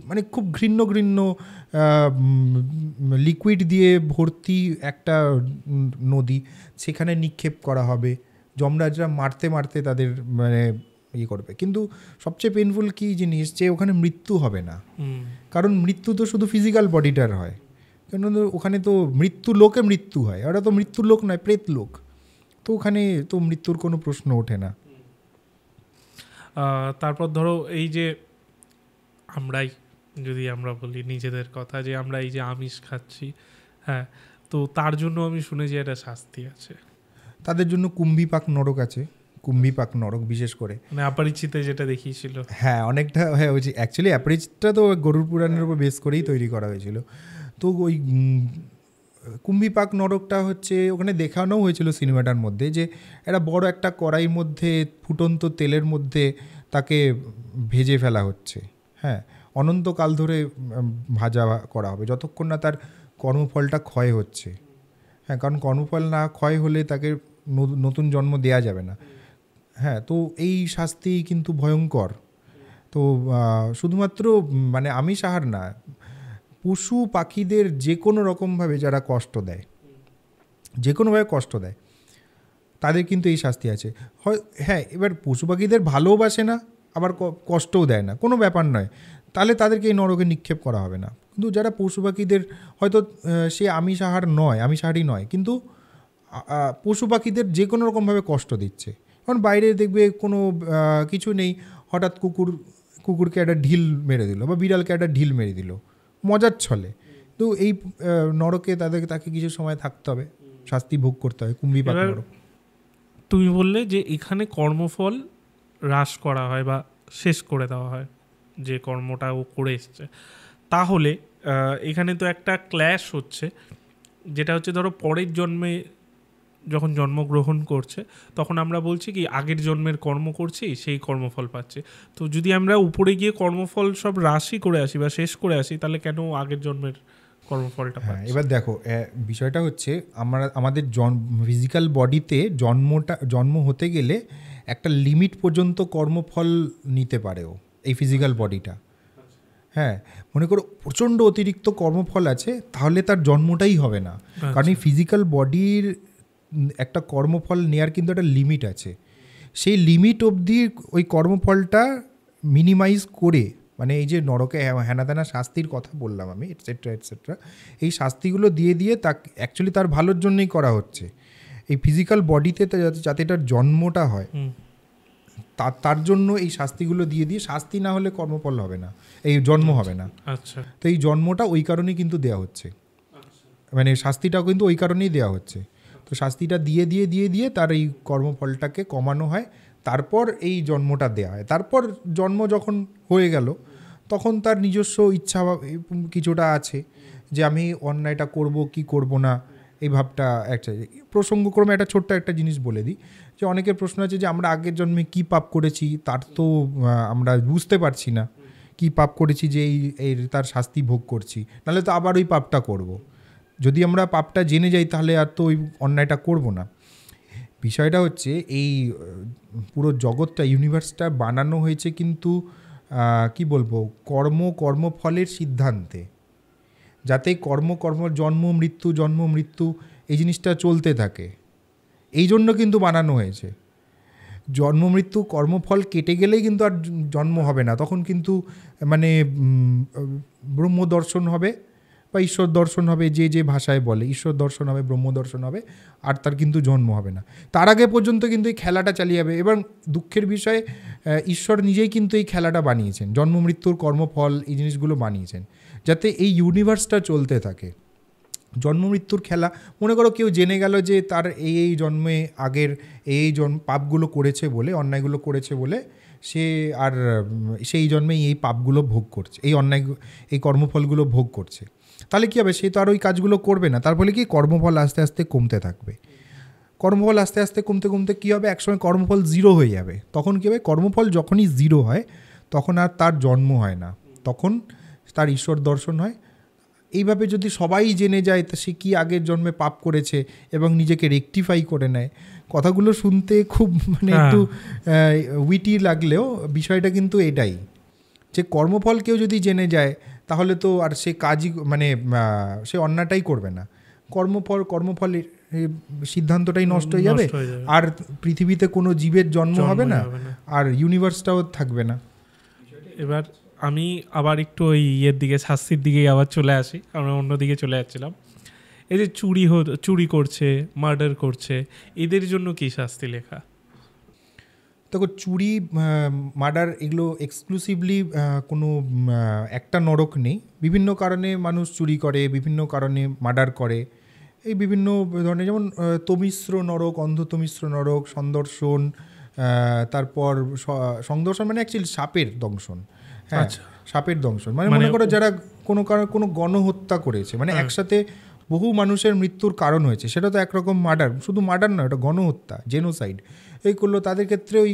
মানে খুব ঘৃণ্য লিকুইড দিয়ে ভর্তি একটা নদী, সেখানে নিক্ষেপ করা হবে। যমরাজরা মারতে মারতে তাদের মানে করবে। কিন্তু সবচেয়ে পেনফুল কি জিনিস, যে ওখানে মৃত্যু হবে না, কারণ মৃত্যু তো শুধু ফিজিক্যাল বডিটার হয়, কেন ওখানে তো লোকে মৃত্যু হয়, ওরা তো মৃত্যুর লোক নয়, প্রেত লোক, তো ওখানে তো মৃত্যুর কোনো প্রশ্ন ওঠে না। তারপর ধরো এই যে আমরা বলি নিজেদের কথা, যে আমরা এই যে আমিষ খাচ্ছি, হ্যাঁ, তো তার জন্য আমি শুনেছি একটা শাস্তি আছে। তাদের জন্য কুম্ভীপাক নরক আছে, কুম্ভীপাক নরক বিশেষ করে, মানে অপরিচিতে যেটা দেখিয়েছিল। হ্যাঁ, অনেকটা হ্যাঁ, ওই অ্যাকচুয়ালি অপরিচিতটা তো গরুর পুরাণের উপর বেস করেই তৈরি করা হয়েছিল। তো ওই কুম্ভীপাক নরকটা হচ্ছে, ওখানে দেখানো হয়েছিল সিনেমাটার মধ্যে, যে একটা বড় একটা কড়াইয়ের মধ্যে ফুটন্ত তেলের মধ্যে তাকে ভেজে ফেলা হচ্ছে। হ্যাঁ, অনন্তকাল ধরে ভাজা করা হবে, যতক্ষণ না তার কর্মফলটা ক্ষয় হচ্ছে। হ্যাঁ, কারণ কর্মফল না ক্ষয় হলে তাকে নতুন জন্ম দেয়া যাবে না। হ্যাঁ, তো এই শাস্তি কিন্তু ভয়ঙ্কর। তো শুধুমাত্র মানে আমি সাহার না, পশু পাখিদের যে কোনো রকমভাবে যারা কষ্ট দেয়, যে কোনোভাবে কষ্ট দেয়, তাদের কিন্তু এই শাস্তি আছে। হ্যাঁ, এবার পশু পাখিদের ভালোবাসে না, আবার কষ্টও দেয় না, কোনো ব্যাপার নয়, তাহলে তাদেরকে এই নরকে নিক্ষেপ করা হবে না। কিন্তু যারা পশু পাখিদের হয়তো সে আমি সাহারি নয়, কিন্তু পশু পাখিদের যে কোনো রকমভাবে কষ্ট দিচ্ছে। কারণ বাইরে দেখবে কোনো কিছু নেই, হঠাৎ কুকুরকে একটা ঢিল মেরে দিল, বা বিড়ালকে একটা ঢিল মেরে দিল মজার ছলে। তো এই নরকে তাকে কিছু সময় থাকতে হবে, শাস্তি ভোগ করতে হবে, কুম্ভীপাক নরক। তুমি বললে যে এখানে কর্মফল হ্রাস করা হয় বা শেষ করে দেওয়া হয় যে কর্মটা ও করে এসছে, তাহলে এখানে তো একটা ক্ল্যাশ হচ্ছে, যেটা হচ্ছে ধরো পরের জন্মে যখন জন্মগ্রহণ করছে তখন আমরা বলছি কি আগের জন্মের কর্ম করছি সেই কর্মফল পাচ্ছি। তো যদি আমরা উপরে গিয়ে কর্মফল সব রাশি করে আসি বা শেষ করে আসি, তাহলে কেন আগের জন্মের কর্মফলটা হ্যাঁ, পাচ্ছি? এবার দেখো বিষয়টা হচ্ছে আমাদের ফিজিক্যাল বডিতে জন্ম হতে গেলে একটা লিমিট পর্যন্ত কর্মফল নিতে পারেও এই ফিজিক্যাল বডিটা। হ্যাঁ, মনে করো প্রচণ্ড অতিরিক্ত কর্মফল আছে, তাহলে তার জন্মটাই হবে না। কারণ এই ফিজিক্যাল বডির একটা কর্মফল নেওয়ার কিন্তু একটা লিমিট আছে। সেই লিমিট অবধি ওই কর্মফলটা মিনিমাইজ করে, মানে এই যে নরকে হেনা তেনা শাস্তির কথা বললাম আমি, এটসেট্রা এটসেট্রা, এই শাস্তিগুলো দিয়ে দিয়ে অ্যাকচুয়ালি তার ভালোর জন্যই করা হচ্ছে। এই ফিজিক্যাল বডিতে যাতে এটার জন্মটা হয়, তার জন্য এই শাস্তিগুলো দিয়ে দিয়ে, শাস্তি না হলে কর্মফল হবে না, এই জন্ম হবে না। আচ্ছা, তো এই জন্মটা ওই কারণেই কিন্তু দেওয়া হচ্ছে, মানে শাস্তিটাও কিন্তু ওই কারণেই দেওয়া হচ্ছে। তো শাস্তিটা দিয়ে দিয়ে দিয়ে দিয়ে তার এই কর্মফলটাকে কমানো হয়, তারপর এই জন্মটা দেওয়া হয়। তারপর জন্ম যখন হয়ে গেল, তখন তার নিজস্ব ইচ্ছা কিছুটা আছে যে আমি অন্যায়টা করব কি করব না, এই ভাবটা একটা। প্রসঙ্গক্রমে একটা ছোট্ট একটা জিনিস বলে দিই, যে অনেকের প্রশ্ন আছে যে আমরা আগের জন্মে কি পাপ করেছি, তার তো আমরা বুঝতে পারছি না কি পাপ করেছি যে এই তার শাস্তি ভোগ করছি, নাহলে তো আবার ওই পাপটা করব। যদি আমরা পাপটা জেনে যাই, তাহলে আর তো ওই অন্যায়টা করব না। বিষয়টা হচ্ছে এই পুরো জগৎটা, ইউনিভার্সটা বানানো হয়েছে কিন্তু কি বলবো, কর্মফলের সিদ্ধান্তে, যাতে জন্ম মৃত্যু এই জিনিসটা চলতে থাকে, এই জন্য কিন্তু বানানো হয়েছে। জন্ম মৃত্যু কর্মফল কেটে গেলেই কিন্তু আর জন্ম হবে না, তখন কিন্তু মানে ব্রহ্ম দর্শন হবে বা ঈশ্বর দর্শন হবে, যে ভাষায় বলে ঈশ্বর দর্শন হবে, ব্রহ্ম দর্শন হবে, আর তার কিন্তু জন্ম হবে না। তার আগে পর্যন্ত কিন্তু এই খেলাটা চালিয়ে যাবে। এবং দুঃখের বিষয়, ঈশ্বর নিজেই কিন্তু এই খেলাটা বানিয়েছেন, জন্ম মৃত্যুর কর্মফল এই জিনিসগুলো বানিয়েছেন যাতে এই ইউনিভার্সটা চলতে থাকে। জন্ম মৃত্যুর খেলা, মনে করো কেউ জেনে গেল যে তার এই জন্মে আগের এই পাপগুলো করেছে বলে, অন্যায়গুলো করেছে বলে সে আর সেই জন্মে এই পাপগুলো ভোগ করছে, এই কর্মফলগুলো ভোগ করছে, তাহলে কী হবে, সে তো আর ওই কাজগুলো করবে না। তার ফলে কি কর্মফল আস্তে আস্তে কমতে থাকবে। কর্মফল আস্তে আস্তে কমতে কমতে কী হবে, একসময় কর্মফল জিরো হয়ে যাবে। তখন কী হবে, কর্মফল যখনই জিরো হয় তখন আর তার জন্ম হয় না, তখন তার ঈশ্বর দর্শন হয়। এইভাবে যদি সবাই জেনে যায় তা সে কী আগের জন্মে পাপ করেছে এবং নিজেকে রেকটিফাই করে নেয়। কথাগুলো শুনতে খুব মানে একটু উইটি লাগলেও বিষয়টা কিন্তু এটাই, যে কর্মফল কেউ যদি জেনে যায় তাহলে তো আর সে কাজই মানে সে অন্যটাই করবে না। কর্মফলের সিদ্ধান্তটাই নষ্ট হয়ে যাবে, আর পৃথিবীতে কোনো জীবের জন্ম হবে না, আর ইউনিভার্সটাও থাকবে না। এবার আমি আবার একটু ওই দিকে, শাস্তির দিকেই আবার চলে আসি, আমরা অন্যদিকে চলে যাচ্ছিলাম। এই যে চুরি করছে, মার্ডার করছে, এদের জন্য কি শাস্তি লেখা? দেখো, চুরি মার্ডার এগুলো এক্সক্লুসিভলি কোনো একটা নরক নেই। বিভিন্ন কারণে মানুষ চুরি করে, বিভিন্ন কারণে মার্ডার করে, এই বিভিন্ন ধরনের, যেমন তমিশ্র নরক, অন্ধতমিশ্র নরক, সন্দর্শন, তারপর সংদর্শন মানে অ্যাকচুয়ালি সাপের দংশন। হ্যাঁ, সাপের দংশন মানে মনে করো যারা কোনো গণহত্যা করেছে, মানে একসাথে বহু মানুষের মৃত্যুর কারণ হয়েছে, সেটা তো একরকম মার্ডার, শুধু মার্ডার নয়, ওটা গণহত্যা, জেনোসাইড। এই করলো, তাদের ক্ষেত্রে ওই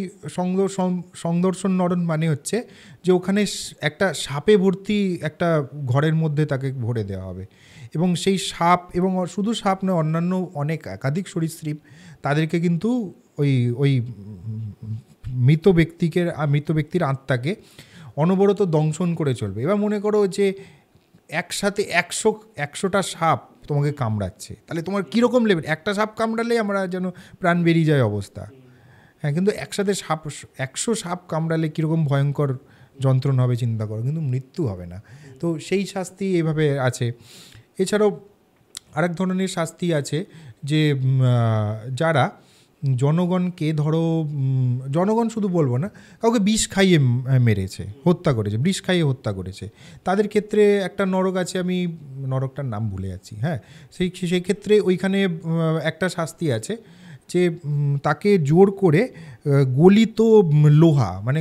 সংদর্শন নরক মানে হচ্ছে যে ওখানে একটা সাপে ভর্তি একটা ঘরের মধ্যে তাকে ভরে দেওয়া হবে, এবং সেই সাপ, এবং শুধু সাপ নয়, অন্যান্য অনেক একাধিক সরীসৃপ, তাদেরকে কিন্তু ওই মৃত ব্যক্তির আত্মাকে অনবরত দংশন করে চলবে। এবার মনে করো যে একসাথে 100টা সাপ তোমাকে কামড়াচ্ছে, তাহলে তোমার কীরকম লেভেল? একটা সাপ কামড়ালেই আমরা যেন প্রাণ বেরিয়ে যায় অবস্থা। হ্যাঁ, কিন্তু একসাথে 100 সাপ কামড়ালে কীরকম ভয়ঙ্কর যন্ত্রণা হবে চিন্তা করো, কিন্তু মৃত্যু হবে না। তো সেই শাস্তি এইভাবে আছে। এছাড়াও আরেক ধরনের শাস্তি আছে যে যারা জনগণকে, ধরো জনগণ শুধু বলবো না, কাউকে বিষ খাইয়ে মেরেছে, হত্যা করেছে, বিষ খাইয়ে হত্যা করেছে, তাদের ক্ষেত্রে একটা নরক আছে, আমি নরকটার নাম ভুলে যাচ্ছি। হ্যাঁ, সেই ক্ষেত্রে ওইখানে একটা শাস্তি আছে যে তাকে জোর করে গলিত লোহা, মানে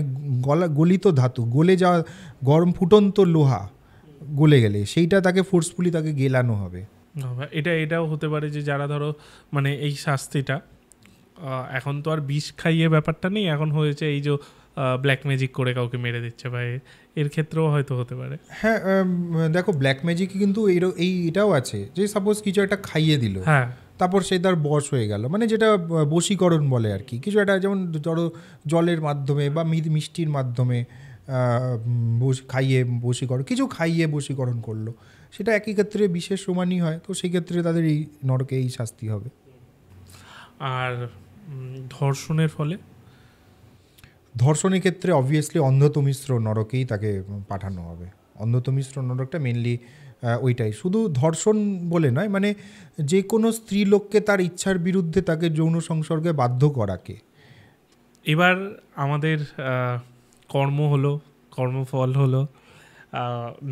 গলিত ধাতু, গলে যাওয়া গরম ফুটন্ত লোহা গলে গেলে সেইটা তাকে ফোর্সফুলি তাকে গেলানো হবে। এটাও হতে পারে যে যারা ধরো মানে এই শাস্তিটা এখন তো আর বিষ খাইয়ে ব্যাপারটা নেই, এখন হয়েছে এই যে ব্ল্যাক ম্যাজিক করে কাউকে মেরে দিচ্ছে, বা এর ক্ষেত্রেও হয়তো হতে পারে। হ্যাঁ, দেখো ব্ল্যাক ম্যাজিক কিন্তু এটাও আছে যে সাপোজ কিছু একটা খাইয়ে দিল, হ্যাঁ, তারপর সে তার বশ হয়ে গেল, মানে যেটা বশীকরণ বলে আর কি। কিছু একটা যেমন ধরো জলের মাধ্যমে বা মিষ্টির মাধ্যমে খাইয়ে বশীকরণ, কিছু খাইয়ে বশীকরণ করলো, সেটা একই ক্ষেত্রে বিশেষ সমানই হয়। তো সেই ক্ষেত্রে তাদের এই নরকে এই শাস্তি হবে। আর ধর্ষণের ফলে, ধর্ষণের ক্ষেত্রে অবভিয়াসলি অন্ধতমিশ্র নরকেই তাকে পাঠানো হবে। অন্ধতমিশ্র নরকটা মেনলি ওইটাই, শুধু ধর্ষণ বলে নয়, মানে যে কোনো স্ত্রীলোককে তার ইচ্ছার বিরুদ্ধে তাকে যৌন সংসর্গে বাধ্য করাকে। এবার আমাদের কর্মফল হলো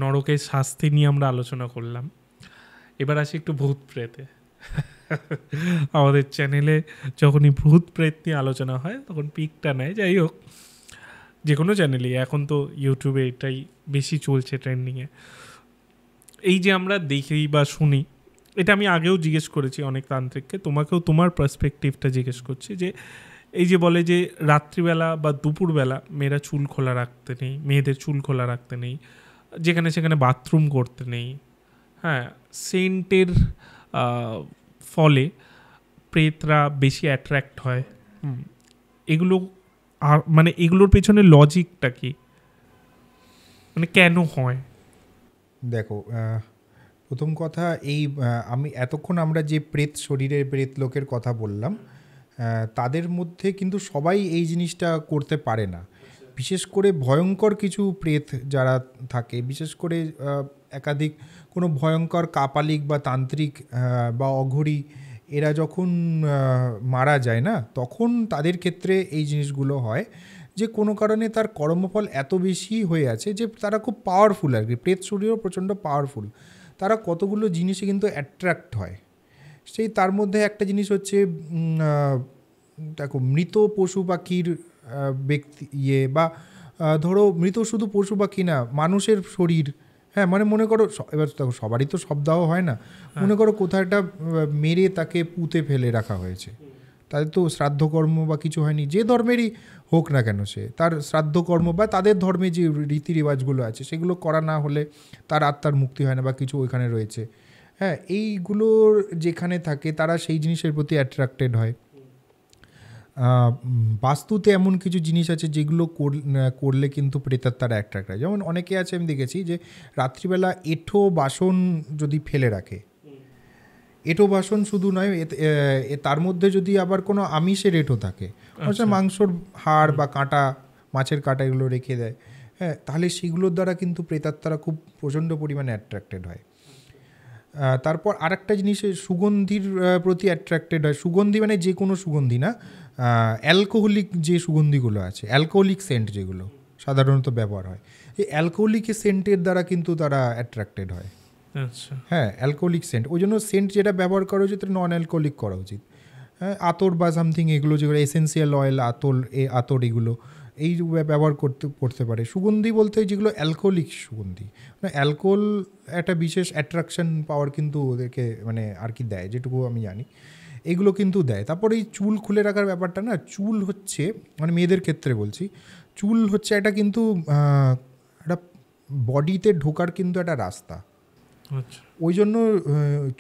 নরকের শাস্তি নিয়ে আমরা আলোচনা করলাম। এবার আসি একটু ভূত প্রেতে। আমাদের চ্যানেলে যখনই ভূত প্রেত নিয়ে আলোচনা হয় তখন পিকটা নেয়। যাই হোক, যে কোনো চ্যানেলেই এখন তো ইউটিউবে এটাই বেশি চলছে ট্রেন্ডিংয়ে। এই যে আমরা দেখি বা শুনি, এটা আমি আগেও জিজ্ঞেস করেছি অনেক তান্ত্রিককে, তোমাকেও তোমার পার্সপেক্টিভটা জিজ্ঞেস করছি, যে এই যে বলে যে রাত্রিবেলা বা দুপুরবেলা মেয়েরা চুল খোলা রাখতে নেই, মেয়েদের চুল খোলা রাখতে নেই, যেখানে সেখানে বাথরুম করতে নেই। হ্যাঁ, সেন্টের ফলে প্রেতরা বেশি অ্যাট্রাক্ট হয়। এগুলো মানে এগুলোর পেছনে লজিকটা কি, মানে কেন হয়? দেখো, প্রথম কথা এই আমি এতক্ষণ আমরা যে প্রেত শরীরের প্রেত লোকের কথা বললাম, তাদের মধ্যে কিন্তু সবাই এই জিনিসটা করতে পারে না। বিশেষ করে ভয়ঙ্কর কিছু প্রেত যারা থাকে, বিশেষ করে একাধিক কোনো ভয়ঙ্কর কাপালিক বা তান্ত্রিক বা অঘরী, এরা যখন মারা যায় না, তখন তাদের ক্ষেত্রে এই জিনিসগুলো হয় যে কোনো কারণে তার কর্মফল এত বেশি হয়ে আছে যে তারা খুব পাওয়ারফুল আর কি। প্রেত শরীরও প্রচণ্ড পাওয়ারফুল, তারা কতগুলো জিনিসে কিন্তু অ্যাট্রাক্ট হয়। সেই তার মধ্যে একটা জিনিস হচ্ছে, দেখো মৃত পশু পাখির ব্যক্তি বা ধরো মৃত শুধু পশু পাখি না, মানুষের শরীর। হ্যাঁ, মানে মনে করো এবার দেখো সবারই তো সব দেওয়া হয় না, মনে করো কোথাও একটা মেরে তাকে পুঁতে ফেলে রাখা হয়েছে, তাদের তো শ্রাদ্ধকর্ম বা কিছু হয়নি, যে ধর্মেরই হোক না কেন, সে তার শ্রাদ্ধকর্ম বা তাদের ধর্মে যে রীতি রেওয়াজগুলো আছে সেগুলো করা না হলে তার আত্মার মুক্তি হয় না বা কিছু ওইখানে রয়েছে। হ্যাঁ, এইগুলোর যেখানে থাকে তারা সেই জিনিসের প্রতি অ্যাট্রাক্টেড হয়। বাস্তুতে এমন কিছু জিনিস আছে যেগুলো করলে কিন্তু প্রেতাত্মারা অ্যাট্রাক্ট হয়। যেমন অনেকে আছে, আমি দেখেছি যে রাত্রিবেলা এঁঠো বাসন যদি ফেলে রাখে, এঁঠো বাসন শুধু নয়, তার মধ্যে যদি আবার কোনো আমিষের এঁঠো থাকে, অর্থাৎ মাংসর হাড় বা কাঁটা, মাছের কাঁটা এগুলো রেখে দেয়, হ্যাঁ, তাহলে সেগুলোর দ্বারা কিন্তু প্রেতাত্মারা খুব প্রচণ্ড পরিমাণে অ্যাট্রাক্টেড হয়। তারপর আরেকটা জিনিস, সুগন্ধির প্রতি অ্যাট্রাক্টেড হয়। সুগন্ধি মানে যে কোনো সুগন্ধি না, অ্যালকোহলিক যে সুগন্ধিগুলো আছে, অ্যালকোহলিক সেন্ট যেগুলো সাধারণত ব্যবহার হয়, এই অ্যালকোহলিক সেন্টের দ্বারা কিন্তু তারা অ্যাট্রাক্টেড হয়। আচ্ছা, হ্যাঁ, অ্যালকোহলিক সেন্ট, ওই জন্য সেন্ট যেটা ব্যবহার করা উচিত নন অ্যালকোহলিক করা উচিত। হ্যাঁ, আতর বা সামথিং এগুলো যেগুলো এসেন্সিয়াল অয়েল, আতর এগুলো এই ব্যবহার করতে পারে। সুগন্ধি বলতে যেগুলো অ্যালকোহলিক সুগন্ধি, মানে অ্যালকোহল একটা বিশেষ অ্যাট্রাকশন পাওয়ার কিন্তু ওদেরকে মানে আর কি দেয়, যেটুকু আমি জানি এগুলো কিন্তু দেয়। তারপর এই চুল খুলে রাখার ব্যাপারটা না, চুল হচ্ছে মানে মেয়েদের ক্ষেত্রে বলছি, চুল হচ্ছে একটা কিন্তু একটা বডিতে ঢোকার কিন্তু একটা রাস্তা। আচ্ছা, ওই জন্য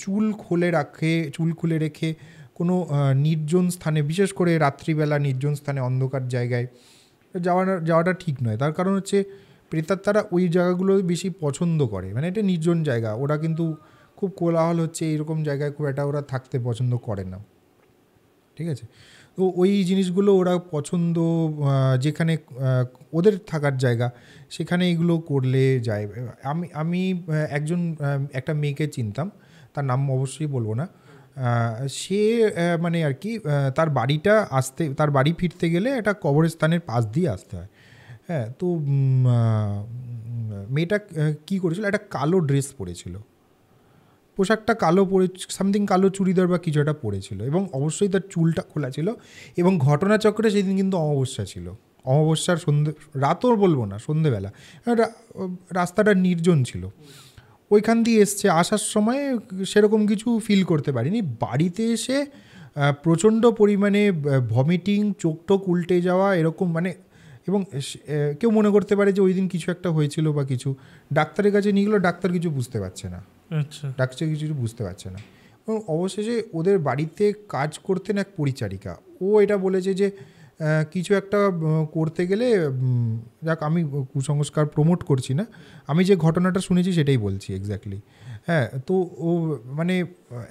চুল খুলে রেখে কোনো নির্জন স্থানে, বিশেষ করে রাত্রিবেলা নির্জন স্থানে অন্ধকার জায়গায় যাওয়াটা ঠিক নয়। তার কারণ হচ্ছে প্রেতাত্মারা ওই জায়গাগুলো বেশি পছন্দ করে, মানে এটা নির্জন জায়গা, ওরা কিন্তু খুব কোলাহল হচ্ছে এইরকম জায়গায় খুব একটা ওরা থাকতে পছন্দ করে না, ঠিক আছে? তো ওই জিনিসগুলো ওরা পছন্দ, যেখানে ওদের থাকার জায়গা সেখানে এগুলো করলে যায়। আমি একটা মেয়েকে চিনতাম, তার নাম অবশ্যই বলবো না। সে মানে আর কি তার বাড়ি ফিরতে গেলে একটা কবরস্থানের পাশ দিয়ে আসতে হয়। হ্যাঁ, তো মেয়েটা কী করেছিল, একটা কালো ড্রেস পরেছিল, পোশাকটা কালো পরে, সামথিং কালো চুড়িদার বা কিছু একটা পরেছিল, এবং অবশ্যই তার চুলটা খোলা ছিল। এবং ঘটনাচক্রে সেদিন কিন্তু অমাবস্যা ছিল, অমাবস্যার রাতও বলবো না, সন্ধেবেলা, রাস্তাটা নির্জন ছিল। ওইখান দিয়ে এসছে, আসার সময় সেরকম কিছু ফিল করতে পারিনি। বাড়িতে এসে প্রচণ্ড পরিমাণে ভমিটিং, চোখ টোক উল্টে যাওয়া এরকম, মানে, এবং কেউ মনে করতে পারে যে ওই দিন কিছু একটা হয়েছিল বা কিছু। ডাক্তারের কাছে নিয়ে গেলো, ডাক্তার কিছু বুঝতে পারছে না, ডাক্তার কিছু বুঝতে পারছে না। এবং অবশেষে ওদের বাড়িতে কাজ করতেন এক পরিচারিকা, ও এটা বলেছে যে কিছু একটা করতে গেলে, যাক আমি কুসংস্কার প্রমোট করছি না, আমি যে ঘটনাটা শুনেছি সেটাই বলছি এক্স্যাক্টলি। হ্যাঁ, তো ও মানে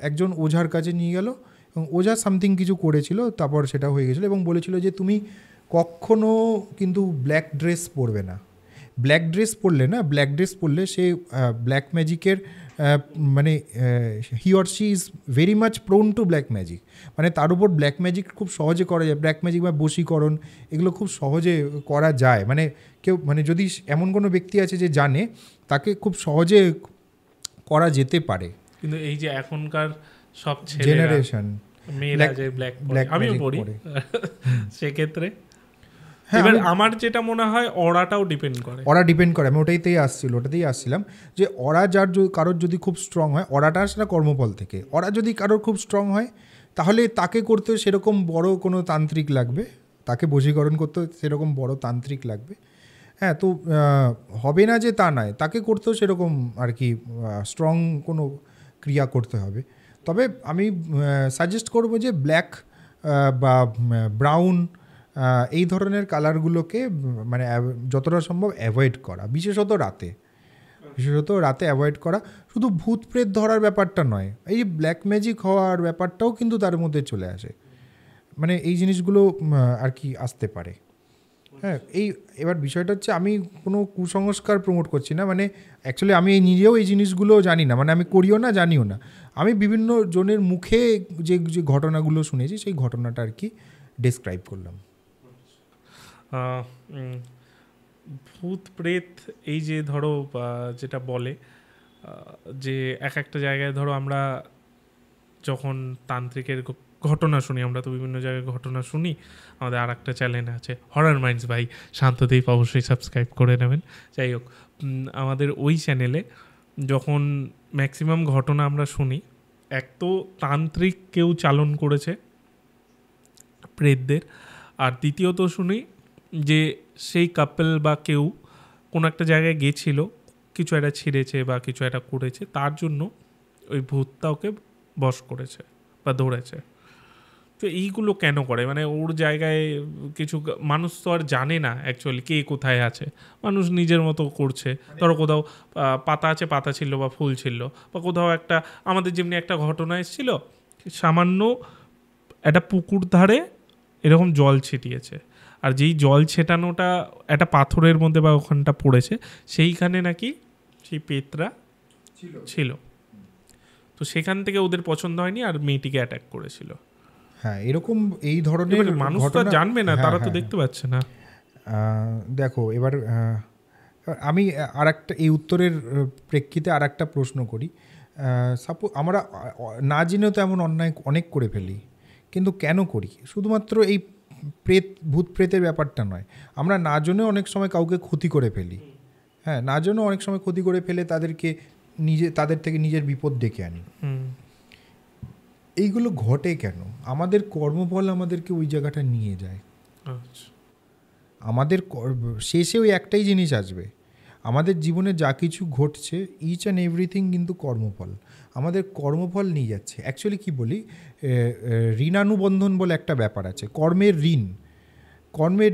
একজন ওঝার কাছে নিয়ে গেল, এবং ওঝা সামথিং কিছু করেছিল, তারপর সেটা হয়ে গেছিলো, এবং বলেছিল যে তুমি কখনো কিন্তু ব্ল্যাক ড্রেস পরবে না। ব্ল্যাক ড্রেস পরলে সে ব্ল্যাক ম্যাজিকের মানে he or she is very much prone two black magic. মানে তার উপর ব্ল্যাক ম্যাজিক খুব সহজে করা যায়, ব্ল্যাক ম্যাজিক বা বশীকরণ এগুলো খুব সহজে করা যায়। মানে কেউ, মানে যদি এমন কোনো ব্যক্তি আছে যে জানে, তাকে খুব সহজে করা যেতে পারে। কিন্তু এই যে এখনকার সব জেনারেশন মেয়েরা যে ব্ল্যাক আমিও পড়ি, সেক্ষেত্রে এবার আমার যেটা মনে হয় ওরাটাও ডিপেন্ড করে। আমি ওটাতেই আসছিলাম যে কারোর যদি খুব স্ট্রং হয়, ওরাটা সেটা কর্মফল থেকে, ওরা যদি কারোর খুব স্ট্রং হয়, তাহলে তাকে করতে সেরকম বড় কোনো তান্ত্রিক লাগবে, তাকে বশীকরণ করতে সেরকম বড় তান্ত্রিক লাগবে। হ্যাঁ, তো হবে না যে তা নয়, তাকে করতেও সেরকম আর কি স্ট্রং কোনো ক্রিয়া করতে হবে। তবে আমি সাজেস্ট করব যে ব্ল্যাক বা ব্রাউন এই ধরনের কালারগুলোকে মানে যতটা সম্ভব অ্যাভয়েড করা, বিশেষত রাতে অ্যাভয়েড করা। শুধু ভূত প্রেত ধরার ব্যাপারটা নয়, এই ব্ল্যাক ম্যাজিক হওয়ার ব্যাপারটাও কিন্তু তার মধ্যে চলে আসে, মানে এই জিনিসগুলো আর কি আসতে পারে। হ্যাঁ, এবার বিষয়টা হচ্ছে আমি কোনো কুসংস্কার প্রমোট করছি না, মানে অ্যাকচুয়ালি আমি নিজেও এই জিনিসগুলো জানি না, মানে আমি করিও না, জানিও না। আমি বিভিন্ন জনের মুখে যে ঘটনাগুলো শুনেছি সেই ঘটনাটা আর কি ডেসক্রাইব করলাম। ভূত প্রেত এই যে ধরো যেটা বলে যে একটা জায়গায় ধরো আমরা যখন তান্ত্রিকের ঘটনা শুনি, আমরা তো বিভিন্ন জায়গায় ঘটনা শুনি। আমাদের আর একটা চ্যানেল আছে হরার মাইন্ডস, ভাই শান্তদীপ, অবশ্যই সাবস্ক্রাইব করে নেবেন। যাই হোক, আমাদের ওই চ্যানেলে যখন ম্যাক্সিমাম ঘটনা আমরা শুনি, এক তো তান্ত্রিক কেউ চালন করেছে প্রেতদের, আর দ্বিতীয়ত শুনি যে সেই কাপল বা কেউ কোনো একটা জায়গায় গেছিলো, কিছু একটা ছিঁড়েছে বা কিছু একটা করেছে, তার জন্য ওই ভূতটা ওকে বশ করেছে বা ধরেছে। তো এইগুলো কেন করে? মানে ওর জায়গায় কিছু মানুষ তো আর জানে না অ্যাকচুয়ালি কে কোথায় আছে, মানুষ নিজের মতো করছে। ধরো কোথাও পাতা আছে, পাতা ছিল বা ফুল ছিল, বা কোথাও একটা আমাদের যেমনি একটা ঘটনা এসেছিলো, সামান্য একটা পুকুর ধারে এরকম জল ছিটিয়েছে, আর যেই জল ছেটানোটা একটা পাথরের মধ্যে বা ওখানটা পড়েছে, সেইখানে নাকি সেই পেতরা ছিল। তো সেখান থেকে ওদের পছন্দ হয়নি আর মেয়েটিকে অ্যাটাক করেছিল। হ্যাঁ, এরকম এই ধরনের মানুষ তো জানবে না, তারা তো দেখতে পাচ্ছে না। দেখো, এবার আমি আরেকটা এই উত্তরের প্রেক্ষিতে আরেকটা প্রশ্ন করি। সাপোজ আমরা না জেনেও তো এমন অন্যায় অনেক করে ফেলি, কিন্তু কেন করি? শুধুমাত্র এই ভূত প্রেতের ব্যাপারটা নয়, আমরা না জেনেও অনেক সময় কাউকে ক্ষতি করে ফেলি। হ্যাঁ, না জেনেও অনেক সময় ক্ষতি করে ফেলে তাদের থেকে নিজের বিপদ ডেকে আনি। এইগুলো ঘটে কেন? আমাদের কর্মফল আমাদেরকে ওই জায়গাটা নিয়ে যায়। আমাদের শেষে ওই একটাই জিনিস আসবে, আমাদের জীবনে যা কিছু ঘটছে ইচ অ্যান্ড এভরিথিং কিন্তু কর্মফল, আমাদের কর্মফল নিয়ে যাচ্ছে। অ্যাকচুয়ালি কি বলি, ঋণানুবন্ধন বলে একটা ব্যাপার আছে, কর্মের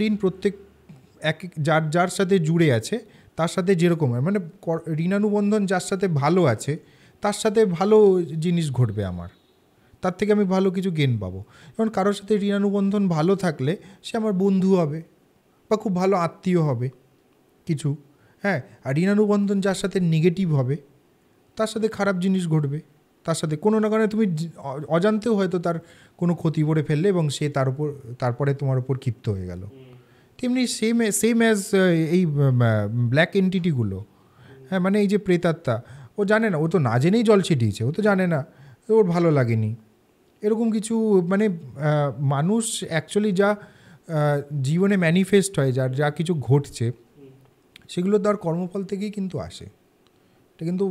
ঋণ প্রত্যেক যার যার সাথে জুড়ে আছে তার সাথে যেরকম হয়, মানে ঋণানুবন্ধন যার সাথে ভালো আছে তার সাথে ভালো জিনিস ঘটবে আমার, তার থেকে আমি ভালো কিছু গেন পাবো। যেমন কারোর সাথে ঋণানুবন্ধন ভালো থাকলে সে আমার বন্ধু হবে বা খুব ভালো আত্মীয় হবে কিছু, হ্যাঁ। আর ঋণানুবন্ধন যার সাথে নেগেটিভ হবে তার সাথে খারাপ জিনিস ঘটবে, তার সাথে কোনো না কোনো তুমি অজান্তেও হয়তো তার কোনো ক্ষতি করে ফেললে এবং সে তারপরে তোমার উপর ক্ষিপ্ত হয়ে গেল। তেমনি সেম অ্যাজ এই ব্ল্যাক এন্টিটিগুলো, হ্যাঁ, মানে এই যে প্রেতাত্মা, ও জানে না, ও তো না জেনেই জল ছিটিয়েছে, ও তো জানে না, ওর ভালো লাগেনি, এরকম কিছু। মানে মানুষ অ্যাকচুয়ালি যা জীবনে ম্যানিফেস্ট হয়, যা কিছু ঘটছে সেগুলো তার কর্মফল থেকেই কিন্তু আসে, এটা কিন্তু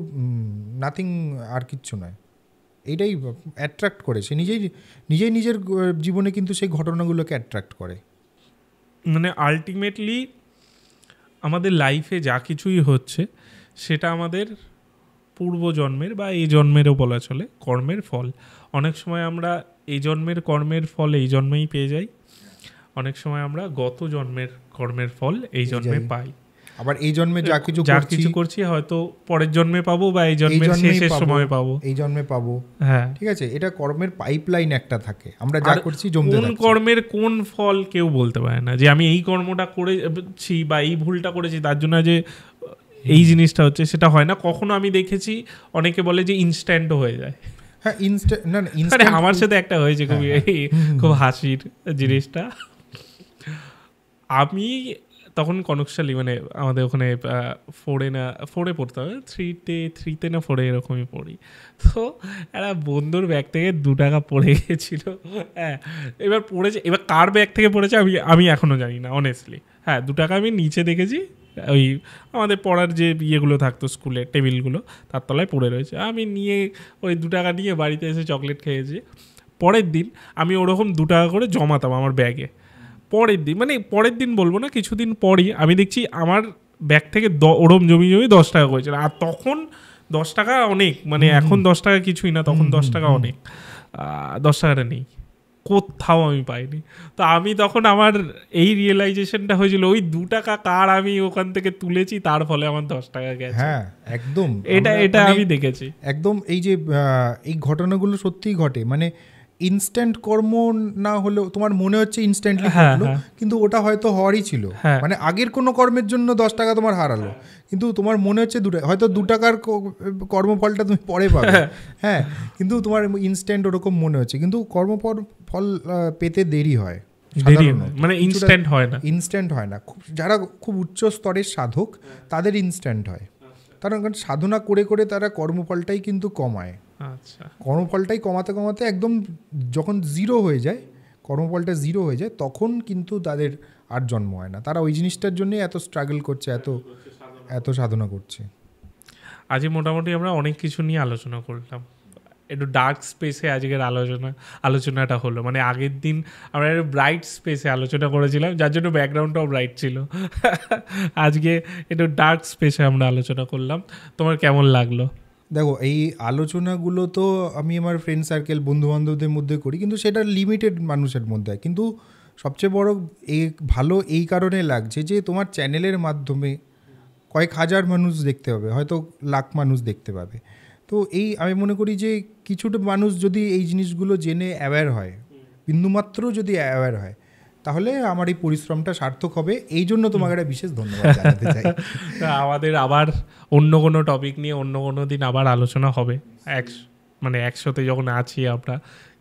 নাথিং আর কিচ্ছু নয়। এইটাই অ্যাট্রাক্ট করে, সে নিজের জীবনে কিন্তু সেই ঘটনাগুলোকে অ্যাট্রাক্ট করে। মানে আলটিমেটলি আমাদের লাইফে যা কিছুই হচ্ছে সেটা আমাদের পূর্বজন্মের বা এই জন্মেরও বলা চলে কর্মের ফল। অনেক সময় আমরা এই জন্মের কর্মের ফল এই জন্মেই পেয়ে যাই, অনেক সময় আমরা গত জন্মের কর্মের ফল এই জন্মে পাই। আবার এই জন্মে যা কিছু করছি হয়তো পরের জন্মে পাবো বা এই জন্মের শেষের সময় পাবো, এই জন্মে পাবো, হ্যাঁ, ঠিক আছে। এটা কর্মের পাইপলাইন একটা থাকে, আমরা যা করছি জমতে থাকছে। কোন কর্মের কোন ফল কেউ বলতে পারে না, যে আমি এই কর্মটা করেছি বা এই ভুলটা করেছি তার জন্য যে এই জিনিসটা হচ্ছে, সেটা হয় না কখনো। আমি দেখেছি অনেকে বলে যে ইনস্ট্যান্ট হয়ে যায়। হ্যাঁ, ইনস্ট্যান্ট আমার সাথে একটা হয়েছে খুব হাসির জিনিসটা। আমি তখন কনকশালী, মানে আমাদের ওখানে 4 পড়তে হবে, 3 না 4 এরকমই পড়ি। তো একটা বন্ধুর ব্যাগ থেকে 2 টাকা পড়ে গেছিলো, হ্যাঁ। এবার পড়েছে, এবার কার ব্যাগ থেকে পড়েছে আমি এখনও জানি না অনেস্টলি। হ্যাঁ, 2 টাকা আমি নিচে দেখেছি, ওই আমাদের পড়ার যে ইয়েগুলো থাকতো স্কুলের টেবিলগুলো তার তলায় পড়ে রয়েছে। আমি নিয়ে ওই 2 টাকা নিয়ে বাড়িতে এসে চকলেট খেয়েছি। পরের দিন আমি ওরকম 2 টাকা করে জমাতাম আমার ব্যাগে। পরের দিন বলবো না, কিছুদিন পরই আমি দেখছি আমার ব্যাগ থেকে ওরম জমি 10 টাকা করেছিল। আর তখন 10 টাকা অনেক, মানে এখন 10 টাকা কিছুই না, তখন 10 টাকা অনেক। 10 টাকাটা নেই, কোথাও আমি পাইনি। তো আমি তখন আমার এই রিয়েলাইজেশনটা হয়েছিল, ওই 2 টাকা কার আমি ওখান থেকে তুলেছি, তার ফলে আমার 10 টাকা গেছে। হ্যাঁ, একদম, এটা আমি দেখেছি একদম। এই যে এই ঘটনাগুলো সত্যিই ঘটে, মানে ইনস্ট্যান্ট কর্ম না হলেও তোমার মনে হচ্ছে ইনস্ট্যান্টলি ঘটলো, কিন্তু ওটা হয়তো হওয়ারই ছিল। মানে আগের কোনো কর্মের জন্য 10 টাকা তোমার হারালো, কিন্তু তোমার মনে হচ্ছে হয়তো 2 টাকার কর্মফলটা তুমি পরে পাবে, হ্যাঁ, কিন্তু তোমার ইনস্ট্যান্ট ওরকম মনে হচ্ছে, কিন্তু ফল পেতে দেরি হয়, মানে ইনস্ট্যান্ট হয় না। যারা খুব উচ্চ স্তরের সাধক তাদের ইনস্ট্যান্ট হয়, কারণ সাধনা করে করে তারা কর্মফলটাই কিন্তু কমায়। আচ্ছা, কর্মফলটাই কমাতে একদম যখন জিরো হয়ে যায়, কর্মফলটা জিরো হয়ে যায়, তখন কিন্তু তাদের আর জন্ম হয় না। তারা ওই জিনিসটার জন্যই এত স্ট্রাগল করছে, এত সাধনা করছে। আজ মোটামুটি আমরা অনেক কিছু নিয়ে আলোচনা করলাম, একটু ডার্ক স্পেসে আজকের আলোচনাটা হলো। মানে আগের দিন আমরা একটু ব্রাইট স্পেসে আলোচনা করেছিলাম, যার জন্য ব্যাকগ্রাউন্ডটাও ব্রাইট ছিল। আজকে একটু ডার্ক স্পেসে আমরা আলোচনা করলাম। তোমার কেমন লাগলো? দেখো, এই আলোচনাগুলো তো আমি আমার ফ্রেন্ড সার্কেল, বন্ধুবান্ধবদের মধ্যে করি, কিন্তু সেটা লিমিটেড মানুষের মধ্যে। কিন্তু সবচেয়ে বড় ভালো এই কারণে লাগছে যে তোমার চ্যানেলের মাধ্যমে কয়েক হাজার মানুষ দেখতে পাবে, হয়তো লাখ মানুষ দেখতে পাবে। তো আমি মনে করি যে কিছুটা মানুষ যদি এই জিনিসগুলো জেনে অ্যাওয়্যার হয়, বিন্দুমাত্র যদি অ্যাওয়্যার হয়, তাহলে আমার এই পরিশ্রমটা সার্থক হবে। এই জন্য তোমাকে একটা বিশেষ ধন্যবাদ জানাতে চাই। আমাদের আবার অন্য কোনো টপিক নিয়ে অন্য কোনো দিন আবার আলোচনা হবে। মানে একসাথে যখন আছি আমরা,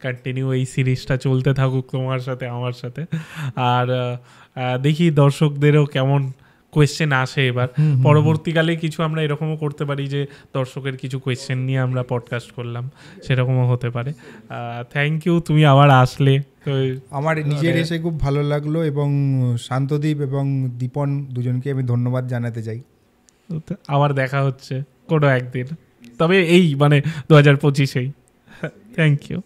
কন্টিনিউ এই সিরিজটা চলতে থাকুক তোমার সাথে আমার সাথে। আর দেখি দর্শকদেরও কেমন কোয়েশ্চেন আসে এবার। পরবর্তীকালে কিছু আমরা এরকমও করতে পারি যে দর্শকের কিছু কোয়েশ্চেন নিয়ে আমরা পডকাস্ট করলাম, সেরকমও হতে পারে। থ্যাংক ইউ, তুমি আবার আসলে। আমার নিজের এসে খুব ভালো লাগলো, এবং শান্তদীপ এবং দীপন দুজনকে আমি ধন্যবাদ জানাতে চাই। আবার দেখা হচ্ছে কোনো একদিন, তবে এই মানে 2025-এই। Thank you.